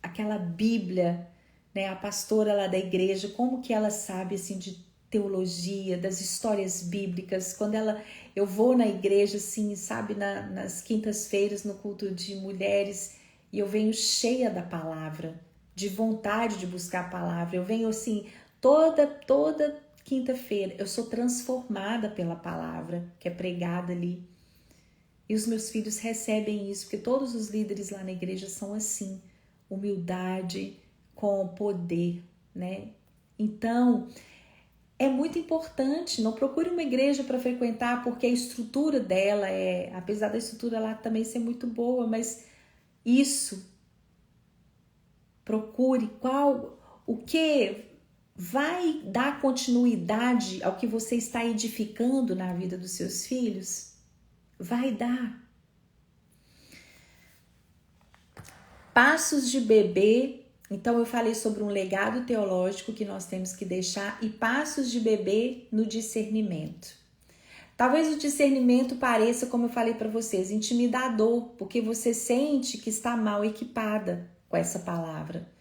aquela Bíblia, A pastora lá da igreja, como que ela sabe, assim, de teologia, das histórias bíblicas. Quando eu vou na igreja, assim, sabe, nas quintas-feiras, no culto de mulheres, e eu venho cheia da palavra, de vontade de buscar a palavra. Eu venho, assim, toda quinta-feira eu sou transformada pela palavra que é pregada ali. E os meus filhos recebem isso, porque todos os líderes lá na igreja são assim, humildade com poder, Então, é muito importante, não procure uma igreja para frequentar, porque a estrutura dela apesar da estrutura lá também ser muito boa, mas procure o que vai dar continuidade ao que você está edificando na vida dos seus filhos? Vai dar. Passos de bebê. Então eu falei sobre um legado teológico que nós temos que deixar e passos de bebê no discernimento. Talvez o discernimento pareça, como eu falei para vocês, intimidador, porque você sente que está mal equipada com essa palavra.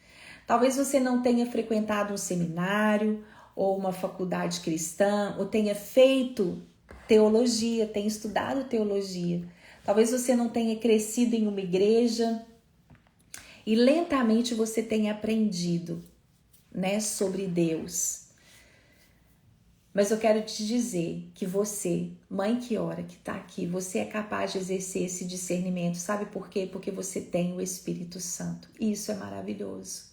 Talvez você não tenha frequentado um seminário ou uma faculdade cristã, ou tenha feito teologia, tenha estudado teologia. Talvez você não tenha crescido em uma igreja e lentamente você tenha aprendido, né, sobre Deus. Mas eu quero te dizer que você, mãe que ora, que está aqui, você é capaz de exercer esse discernimento. Sabe por quê? Porque você tem o Espírito Santo. Isso é maravilhoso.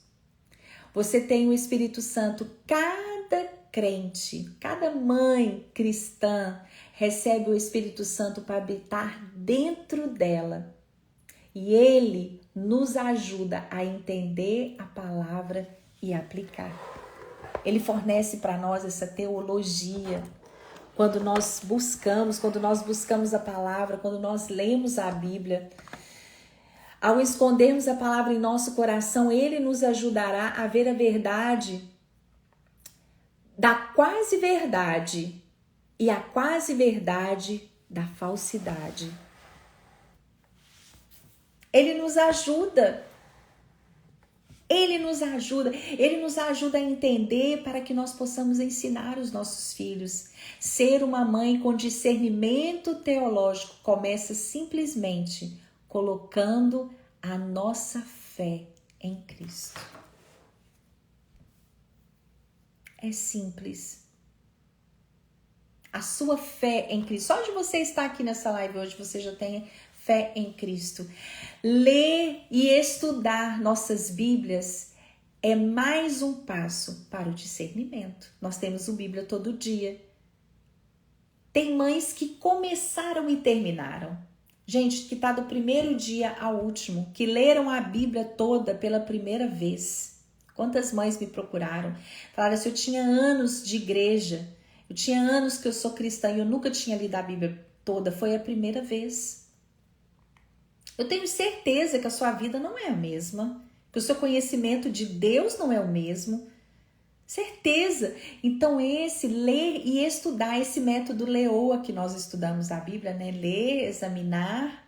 Você tem o Espírito Santo. Cada crente, cada mãe cristã recebe o Espírito Santo para habitar dentro dela. E ele nos ajuda a entender a palavra e aplicar. Ele fornece para nós essa teologia. Quando nós buscamos a palavra, quando nós lemos a Bíblia, ao escondermos a palavra em nosso coração, ele nos ajudará a ver a verdade da quase verdade e a quase verdade da falsidade. Ele nos ajuda. Ele nos ajuda a entender para que nós possamos ensinar os nossos filhos. Ser uma mãe com discernimento teológico começa simplesmente colocando a nossa fé em Cristo. É simples. A sua fé em Cristo. Só de você estar aqui nessa live hoje, você já tem fé em Cristo. Ler e estudar nossas Bíblias é mais um passo para o discernimento. Nós temos a Bíblia todo dia. Tem mães que começaram e terminaram. Gente, que está do primeiro dia ao último, que leram a Bíblia toda pela primeira vez. Quantas mães me procuraram? Falaram assim, eu tinha anos de igreja, eu tinha anos que eu sou cristã e eu nunca tinha lido a Bíblia toda, foi a primeira vez. Eu tenho certeza que a sua vida não é a mesma, que o seu conhecimento de Deus não é o mesmo. Certeza. Então esse ler e estudar, esse método LEOA que nós estudamos a Bíblia, né? Ler, examinar,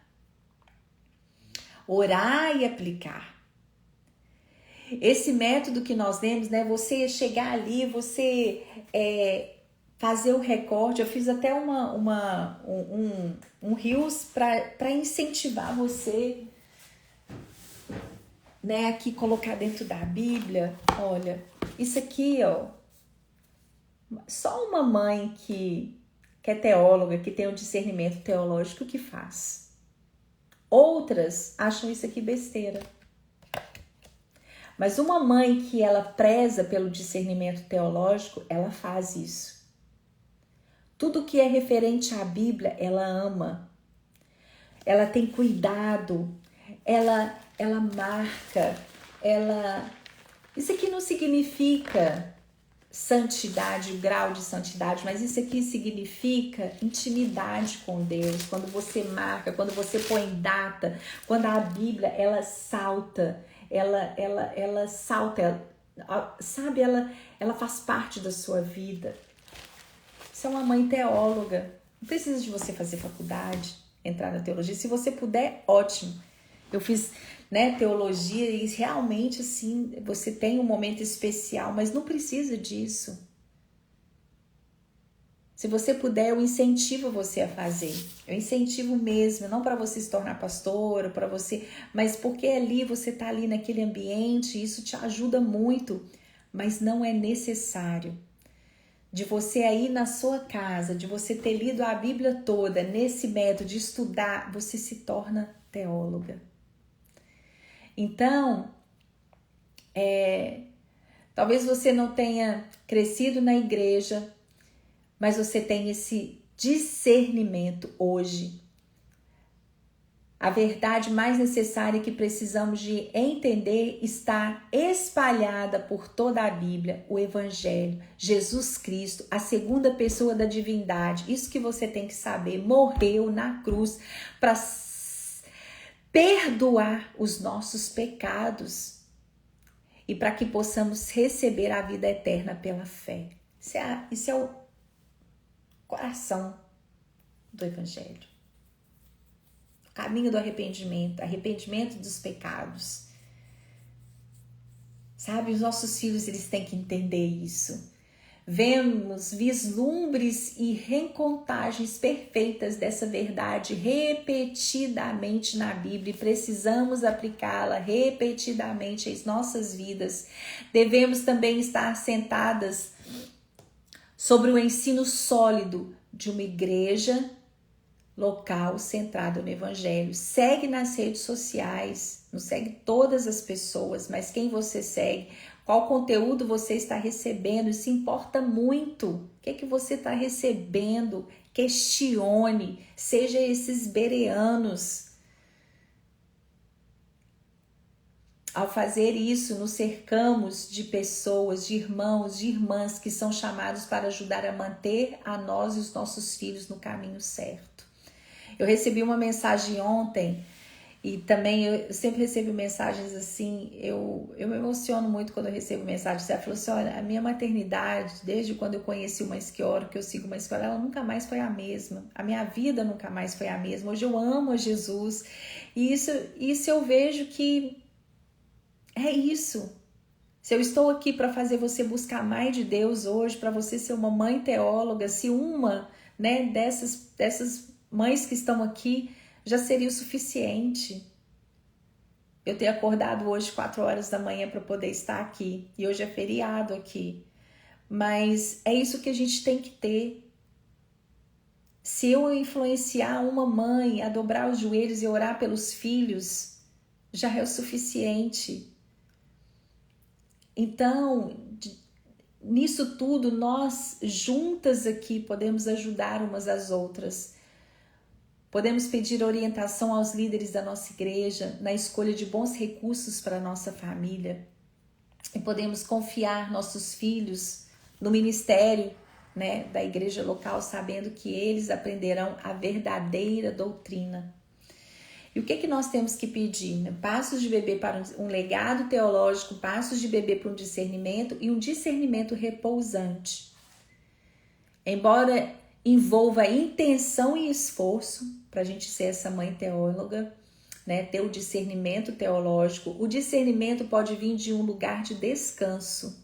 orar e aplicar. Esse método que nós temos, né? Você chegar ali, você fazer o recorte. Eu fiz até um Reels para incentivar você, né? Aqui colocar dentro da Bíblia. Olha, isso aqui, ó. Só uma mãe que é teóloga, que tem um discernimento teológico que faz. Outras acham isso aqui besteira. Mas uma mãe que ela preza pelo discernimento teológico, ela faz isso. Tudo que é referente à Bíblia, ela ama. Ela tem cuidado. Ela marca. Isso aqui não significa santidade, o grau de santidade, mas isso aqui significa intimidade com Deus. Quando você marca, quando você põe data, quando a Bíblia, ela salta. Ela salta, sabe? Ela faz parte da sua vida. Você é uma mãe teóloga. Não precisa de você fazer faculdade, entrar na teologia. Se você puder, ótimo. Eu fiz, né, teologia e realmente, assim, você tem um momento especial, mas não precisa disso. Se você puder, eu incentivo você a fazer. Eu incentivo mesmo, não para você se tornar pastor, para você, mas porque ali você está ali naquele ambiente, isso te ajuda muito, mas não é necessário. De você aí na sua casa, de você ter lido a Bíblia toda, nesse método de estudar, você se torna teóloga. Então, talvez você não tenha crescido na igreja, mas você tem esse discernimento hoje. A verdade mais necessária que precisamos de entender está espalhada por toda a Bíblia, o Evangelho, Jesus Cristo, a segunda pessoa da divindade. Isso que você tem que saber, morreu na cruz para perdoar os nossos pecados e para que possamos receber a vida eterna pela fé. Isso é o coração do Evangelho. O caminho do arrependimento dos pecados. Sabe, os nossos filhos, eles têm que entender isso. Vemos vislumbres e recontagens perfeitas dessa verdade repetidamente na Bíblia e precisamos aplicá-la repetidamente em nossas vidas. Devemos também estar sentadas sobre o ensino sólido de uma igreja local centrada no Evangelho. Segue nas redes sociais, não segue todas as pessoas, mas quem você segue, qual conteúdo você está recebendo, isso importa muito. O que é que você está recebendo? Questione, seja esses bereanos. Ao fazer isso, nos cercamos de pessoas, de irmãos, de irmãs que são chamados para ajudar a manter a nós e os nossos filhos no caminho certo. Eu recebi uma mensagem ontem e também eu sempre recebo mensagens assim, eu me emociono muito quando eu recebo mensagem. Ela falou assim, olha, a minha maternidade, desde quando eu conheci uma Esquioro, que eu sigo uma Esquioro, ela nunca mais foi a mesma. A minha vida nunca mais foi a mesma. Hoje eu amo a Jesus. E isso eu vejo que é isso. Se eu estou aqui para fazer você buscar mais de Deus hoje, para você ser uma mãe teóloga, se uma, né, dessas mães que estão aqui já seria o suficiente. Eu ter acordado hoje 4 horas da manhã para poder estar aqui. E hoje é feriado aqui. Mas é isso que a gente tem que ter. Se eu influenciar uma mãe a dobrar os joelhos e orar pelos filhos, já é o suficiente. Então, nisso tudo, nós juntas aqui podemos ajudar umas às outras. Podemos pedir orientação aos líderes da nossa igreja na escolha de bons recursos para a nossa família. E podemos confiar nossos filhos no ministério, né, da igreja local, sabendo que eles aprenderão a verdadeira doutrina. E o que nós temos que pedir? Passos de bebê para um legado teológico, passos de bebê para um discernimento e um discernimento repousante. Embora envolva intenção e esforço para a gente ser essa mãe teóloga, né, ter o discernimento teológico, o discernimento pode vir de um lugar de descanso,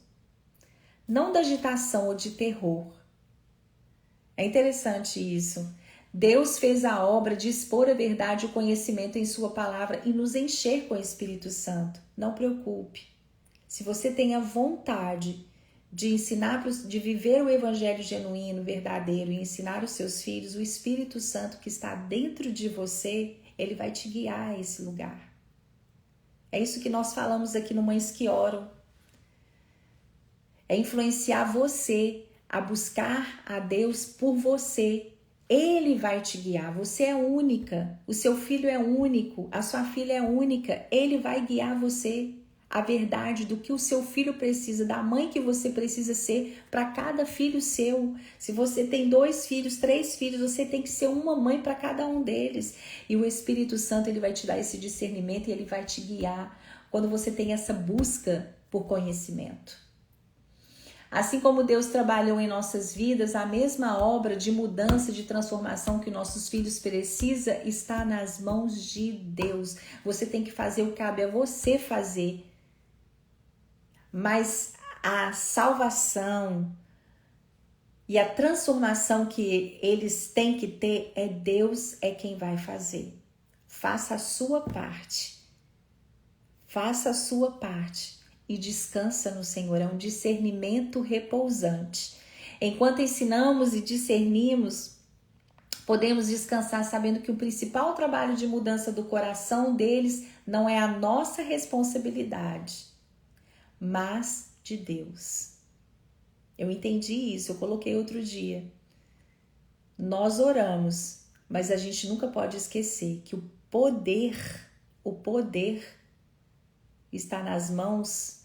não da agitação ou de terror. É interessante isso. Deus fez a obra de expor a verdade e o conhecimento em sua palavra e nos encher com o Espírito Santo. Não preocupe. Se você tem a vontade de ensinar, de viver o evangelho genuíno, verdadeiro e ensinar os seus filhos, o Espírito Santo que está dentro de você, ele vai te guiar a esse lugar. É isso que nós falamos aqui no Mães que Oram. É influenciar você a buscar a Deus por você. Ele vai te guiar, você é única, o seu filho é único, a sua filha é única, ele vai guiar você a verdade do que o seu filho precisa, da mãe que você precisa ser para cada filho seu. Se você tem 2 filhos, 3 filhos, você tem que ser uma mãe para cada um deles. E o Espírito Santo, ele vai te dar esse discernimento e ele vai te guiar quando você tem essa busca por conhecimento. Assim como Deus trabalhou em nossas vidas, a mesma obra de mudança, de transformação que nossos filhos precisam está nas mãos de Deus. Você tem que fazer o que cabe a você fazer. Mas a salvação e a transformação que eles têm que ter, Deus é quem vai fazer. Faça a sua parte. Faça a sua parte. E descansa no Senhor, é um discernimento repousante. Enquanto ensinamos e discernimos, podemos descansar sabendo que o principal trabalho de mudança do coração deles não é a nossa responsabilidade, mas de Deus. Eu entendi isso, eu coloquei outro dia. Nós oramos, mas a gente nunca pode esquecer que o poder está nas mãos,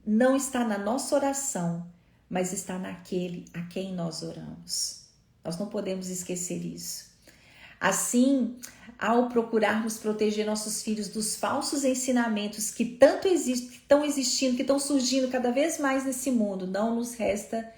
não está na nossa oração, mas está naquele a quem nós oramos. Nós não podemos esquecer isso. Assim, ao procurarmos proteger nossos filhos dos falsos ensinamentos que tanto existem, que estão existindo, que estão surgindo cada vez mais nesse mundo, não nos resta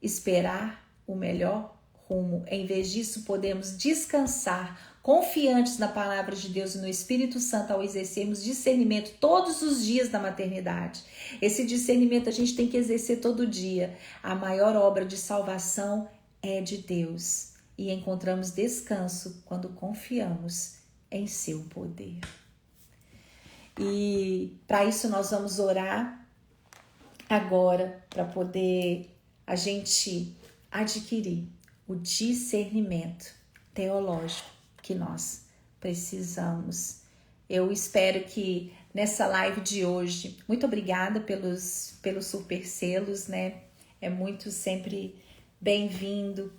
esperar o melhor rumo. Em vez disso, podemos descansar confiantes na palavra de Deus e no Espírito Santo ao exercermos discernimento todos os dias da maternidade. Esse discernimento a gente tem que exercer todo dia. A maior obra de salvação é de Deus. E encontramos descanso quando confiamos em seu poder. E para isso nós vamos orar agora, para poder a gente adquirir o discernimento teológico que nós precisamos. Eu espero que nessa live de hoje, muito obrigada pelos super selos, né? É muito sempre bem-vindo.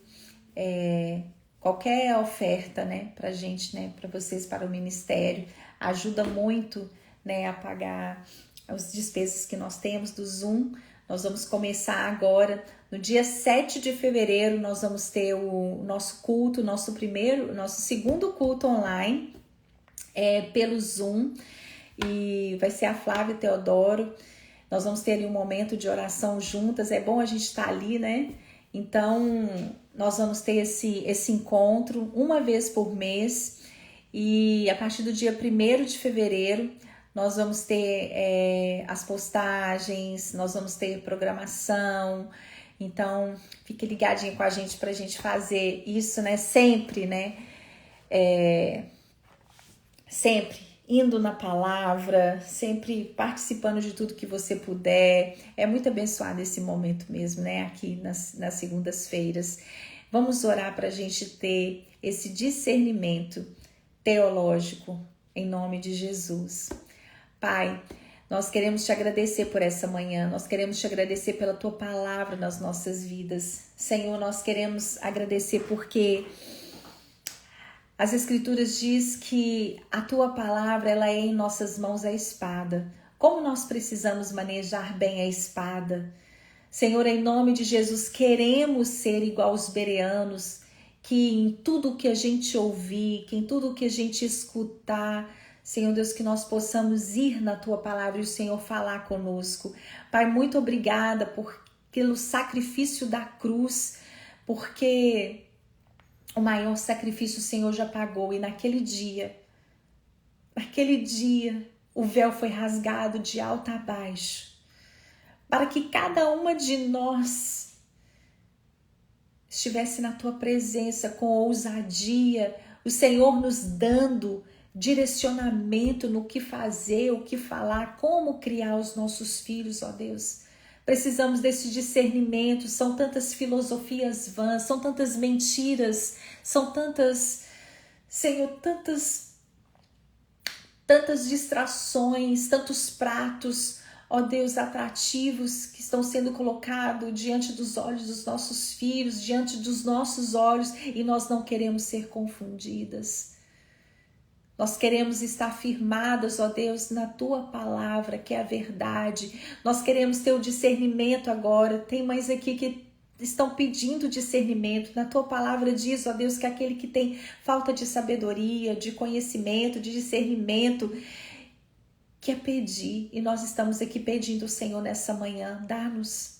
Qualquer oferta, né, pra gente, né, para vocês, para o ministério, ajuda muito, né, a pagar as despesas que nós temos do Zoom. Nós vamos começar agora, no dia 7 de fevereiro, nós vamos ter o nosso culto, nosso segundo culto online, pelo Zoom, e vai ser a Flávia e Teodoro. Nós vamos ter ali um momento de oração juntas, é bom a gente estar ali, né? Então, nós vamos ter esse encontro uma vez por mês, e a partir do dia 1º de fevereiro, nós vamos ter as postagens, nós vamos ter programação. Então, fique ligadinho com a gente para a gente fazer isso, né? Sempre, né? Sempre indo na palavra, sempre participando de tudo que você puder. É muito abençoado esse momento mesmo, né? Aqui nas segundas-feiras. Vamos orar para a gente ter esse discernimento teológico em nome de Jesus. Pai, nós queremos te agradecer por essa manhã, nós queremos te agradecer pela tua palavra nas nossas vidas. Senhor, nós queremos agradecer porque as Escrituras diz que a tua palavra, ela é em nossas mãos a espada. Como nós precisamos manejar bem a espada. Senhor, em nome de Jesus, queremos ser igual aos bereanos, que em tudo que a gente ouvir, que em tudo que a gente escutar, Senhor Deus, que nós possamos ir na tua palavra e o Senhor falar conosco. Pai, muito obrigada pelo sacrifício da cruz, porque o maior sacrifício o Senhor já pagou, e naquele dia, o véu foi rasgado de alto a baixo, para que cada uma de nós estivesse na tua presença com ousadia, o Senhor nos dando direcionamento no que fazer, o que falar, como criar os nossos filhos, ó Deus. Precisamos desse discernimento, são tantas filosofias vãs, são tantas mentiras, são tantas, Senhor, tantas distrações, tantos pratos, ó Deus, atrativos que estão sendo colocados diante dos olhos dos nossos filhos, diante dos nossos olhos, e nós não queremos ser confundidas. Nós queremos estar firmadas, ó Deus, na tua palavra, que é a verdade. Nós queremos ter o discernimento agora. Tem mais aqui que estão pedindo discernimento. Na tua palavra diz, ó Deus, que aquele que tem falta de sabedoria, de conhecimento, de discernimento, quer pedir. E nós estamos aqui pedindo, Senhor, nessa manhã, dá-nos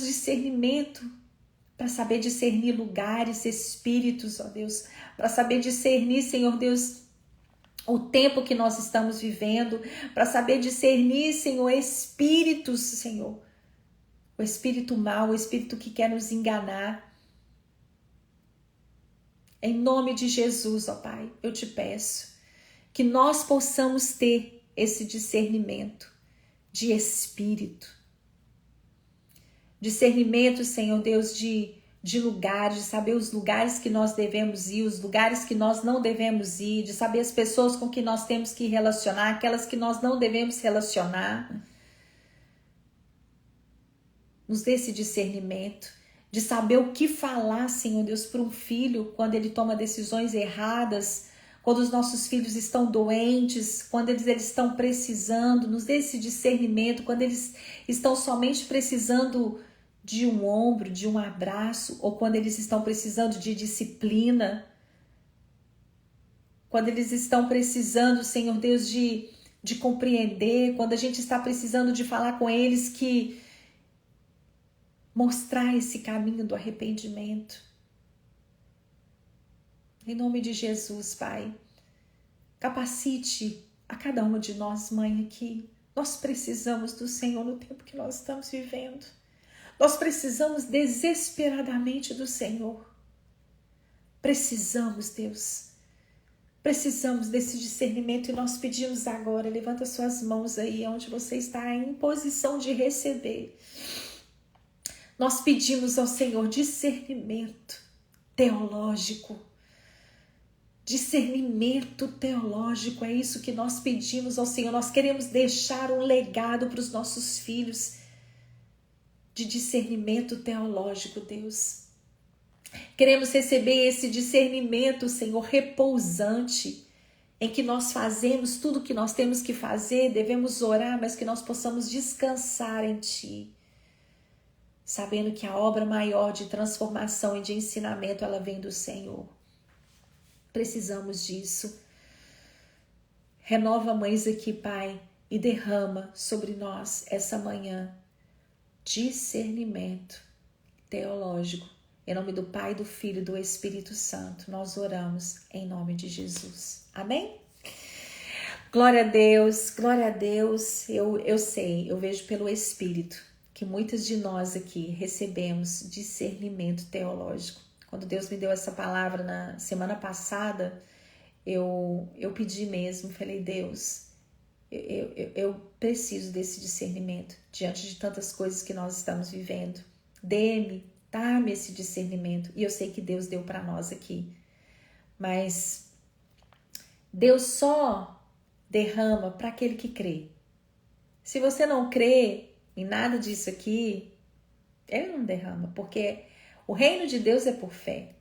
discernimento, para saber discernir lugares, espíritos, ó Deus, para saber discernir, Senhor Deus, o tempo que nós estamos vivendo, para saber discernir, Senhor, espíritos, Senhor, o espírito mau, o espírito que quer nos enganar. Em nome de Jesus, ó Pai, eu te peço que nós possamos ter esse discernimento de espírito. Discernimento, Senhor Deus, de lugares, de saber os lugares que nós devemos ir, os lugares que nós não devemos ir, de saber as pessoas com que nós temos que relacionar, aquelas que nós não devemos relacionar. Nos dê esse discernimento de saber o que falar, Senhor Deus, para um filho quando ele toma decisões erradas, quando os nossos filhos estão doentes, quando eles estão precisando. Nos dê esse discernimento quando eles estão somente precisando de um ombro, de um abraço, ou quando eles estão precisando de disciplina, quando eles estão precisando, Senhor Deus, de compreender, quando a gente está precisando de falar com eles, que mostrar esse caminho do arrependimento. Em nome de Jesus, Pai, capacite a cada uma de nós, mãe, aqui. Nós precisamos do Senhor no tempo que nós estamos vivendo. Nós precisamos desesperadamente do Senhor. Precisamos, Deus. Precisamos desse discernimento e nós pedimos agora, levanta suas mãos aí onde você está em posição de receber. Nós pedimos ao Senhor discernimento teológico. Discernimento teológico, é isso que nós pedimos ao Senhor. Nós queremos deixar um legado para os nossos filhos de discernimento teológico, Deus. Queremos receber esse discernimento, Senhor, repousante, em que nós fazemos tudo o que nós temos que fazer, devemos orar, mas que nós possamos descansar em Ti, sabendo que a obra maior de transformação e de ensinamento, ela vem do Senhor. Precisamos disso. Renova, mães, aqui, Pai, e derrama sobre nós essa manhã discernimento teológico. Em nome do Pai, do Filho e do Espírito Santo, nós oramos em nome de Jesus. Amém? Glória a Deus, glória a Deus. Eu sei, eu vejo pelo Espírito que muitas de nós aqui recebemos discernimento teológico. Quando Deus me deu essa palavra na semana passada, eu pedi mesmo, falei, Deus, eu preciso desse discernimento diante de tantas coisas que nós estamos vivendo. Dá-me esse discernimento. E eu sei que Deus deu para nós aqui. Mas Deus só derrama para aquele que crê. Se você não crê em nada disso aqui, Ele não derrama, porque o reino de Deus é por fé.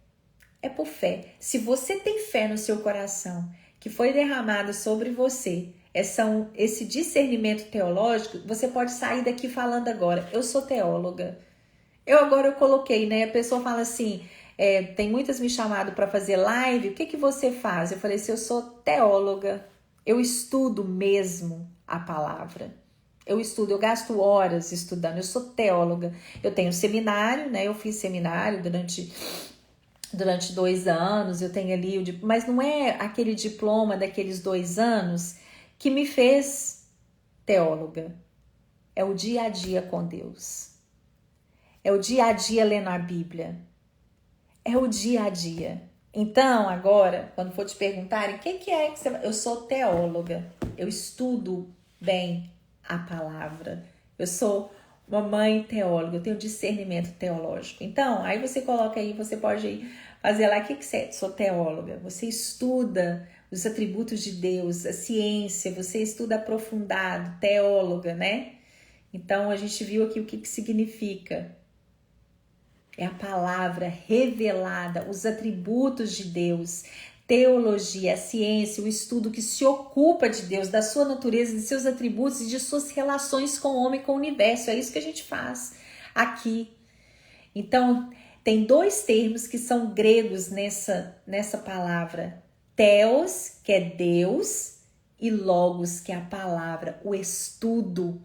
É por fé. Se você tem fé no seu coração, que foi derramado sobre você, esse discernimento teológico, você pode sair daqui falando agora, eu sou teóloga. Eu coloquei, né? A pessoa fala assim, tem muitas me chamado para fazer live, o que você faz? Eu falei assim, eu sou teóloga, eu estudo mesmo a palavra. Eu gasto horas estudando, eu sou teóloga. Eu tenho seminário, né? Eu fiz seminário durante 2 anos, eu tenho ali, mas não é aquele diploma daqueles 2 anos que me fez teóloga. É o dia a dia com Deus. É o dia a dia lendo a Bíblia. É o dia a dia. Então, agora, quando for te perguntarem, o que é que você... Eu sou teóloga. Eu estudo bem a palavra. Eu sou uma mãe teóloga. Eu tenho discernimento teológico. Então, aí você coloca aí, você pode fazer lá, o que você é? Sou teóloga. Você estuda os atributos de Deus, a ciência, você estuda aprofundado, teóloga, né? Então, a gente viu aqui o que significa. É a palavra revelada, os atributos de Deus, teologia, a ciência, o estudo que se ocupa de Deus, da sua natureza, de seus atributos e de suas relações com o homem e com o universo. É isso que a gente faz aqui. Então, tem 2 termos que são gregos nessa palavra. Theos, que é Deus, e logos, que é a palavra, o estudo.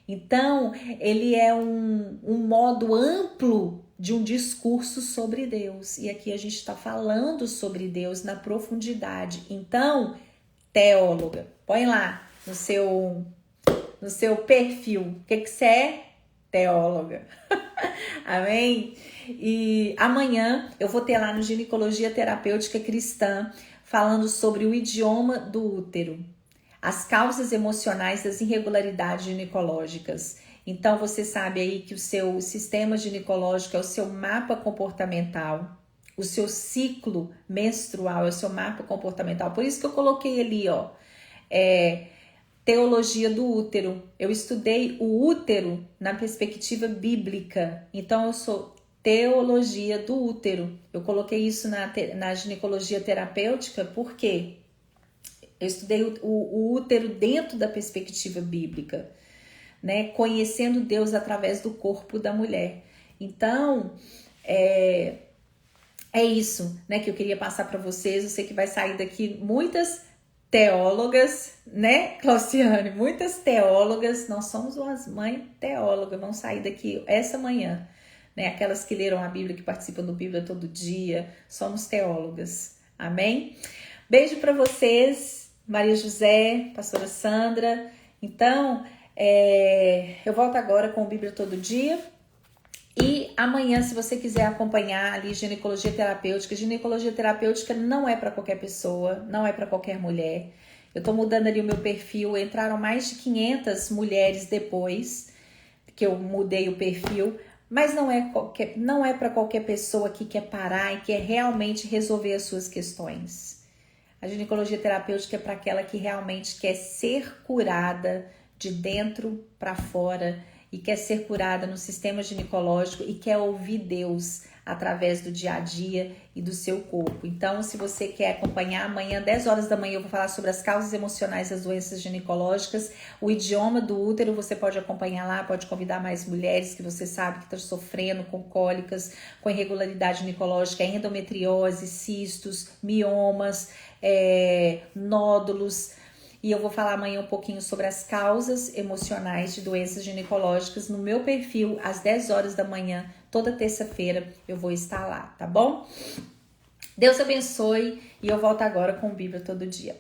Então, ele é um modo amplo de um discurso sobre Deus. E aqui a gente está falando sobre Deus na profundidade. Então, teóloga, põe lá no seu perfil. O que você é? Teóloga. Amém? E amanhã eu vou ter lá no Ginecologia Terapêutica Cristã falando sobre o idioma do útero. As causas emocionais das irregularidades ginecológicas. Então, você sabe aí que o seu sistema ginecológico é o seu mapa comportamental, o seu ciclo menstrual é o seu mapa comportamental. Por isso que eu coloquei ali, ó, teologia do útero. Eu estudei o útero na perspectiva bíblica. Então, eu sou teologia do útero. Eu coloquei isso na ginecologia terapêutica, por quê? Eu estudei o útero dentro da perspectiva bíblica, né? Conhecendo Deus através do corpo da mulher. Então, é isso, né, que eu queria passar para vocês. Eu sei que vai sair daqui muitas teólogas, né, Clauciane? Muitas teólogas. Nós somos umas mães teólogas, vão sair daqui essa manhã, né? Aquelas que leram a Bíblia, que participam do Bíblia todo dia, somos teólogas. Amém? Beijo para vocês, Maria José, pastora Sandra. Então, eu volto agora com o Bíblia todo dia. E amanhã, se você quiser acompanhar ali ginecologia terapêutica não é para qualquer pessoa, não é para qualquer mulher. Eu tô mudando ali o meu perfil, entraram mais de 500 mulheres depois que eu mudei o perfil, mas não é para qualquer pessoa que quer parar e quer realmente resolver as suas questões. A ginecologia terapêutica é para aquela que realmente quer ser curada de dentro para fora e quer ser curada no sistema ginecológico e quer ouvir Deus através do dia a dia e do seu corpo. Então, se você quer acompanhar, amanhã, 10 horas da manhã, eu vou falar sobre as causas emocionais das doenças ginecológicas, o idioma do útero, você pode acompanhar lá, pode convidar mais mulheres que você sabe que estão sofrendo com cólicas, com irregularidade ginecológica, endometriose, cistos, miomas, nódulos. E eu vou falar amanhã um pouquinho sobre as causas emocionais de doenças ginecológicas no meu perfil, às 10 horas da manhã, toda terça-feira eu vou estar lá, tá bom? Deus abençoe e eu volto agora com o Bíblia todo dia.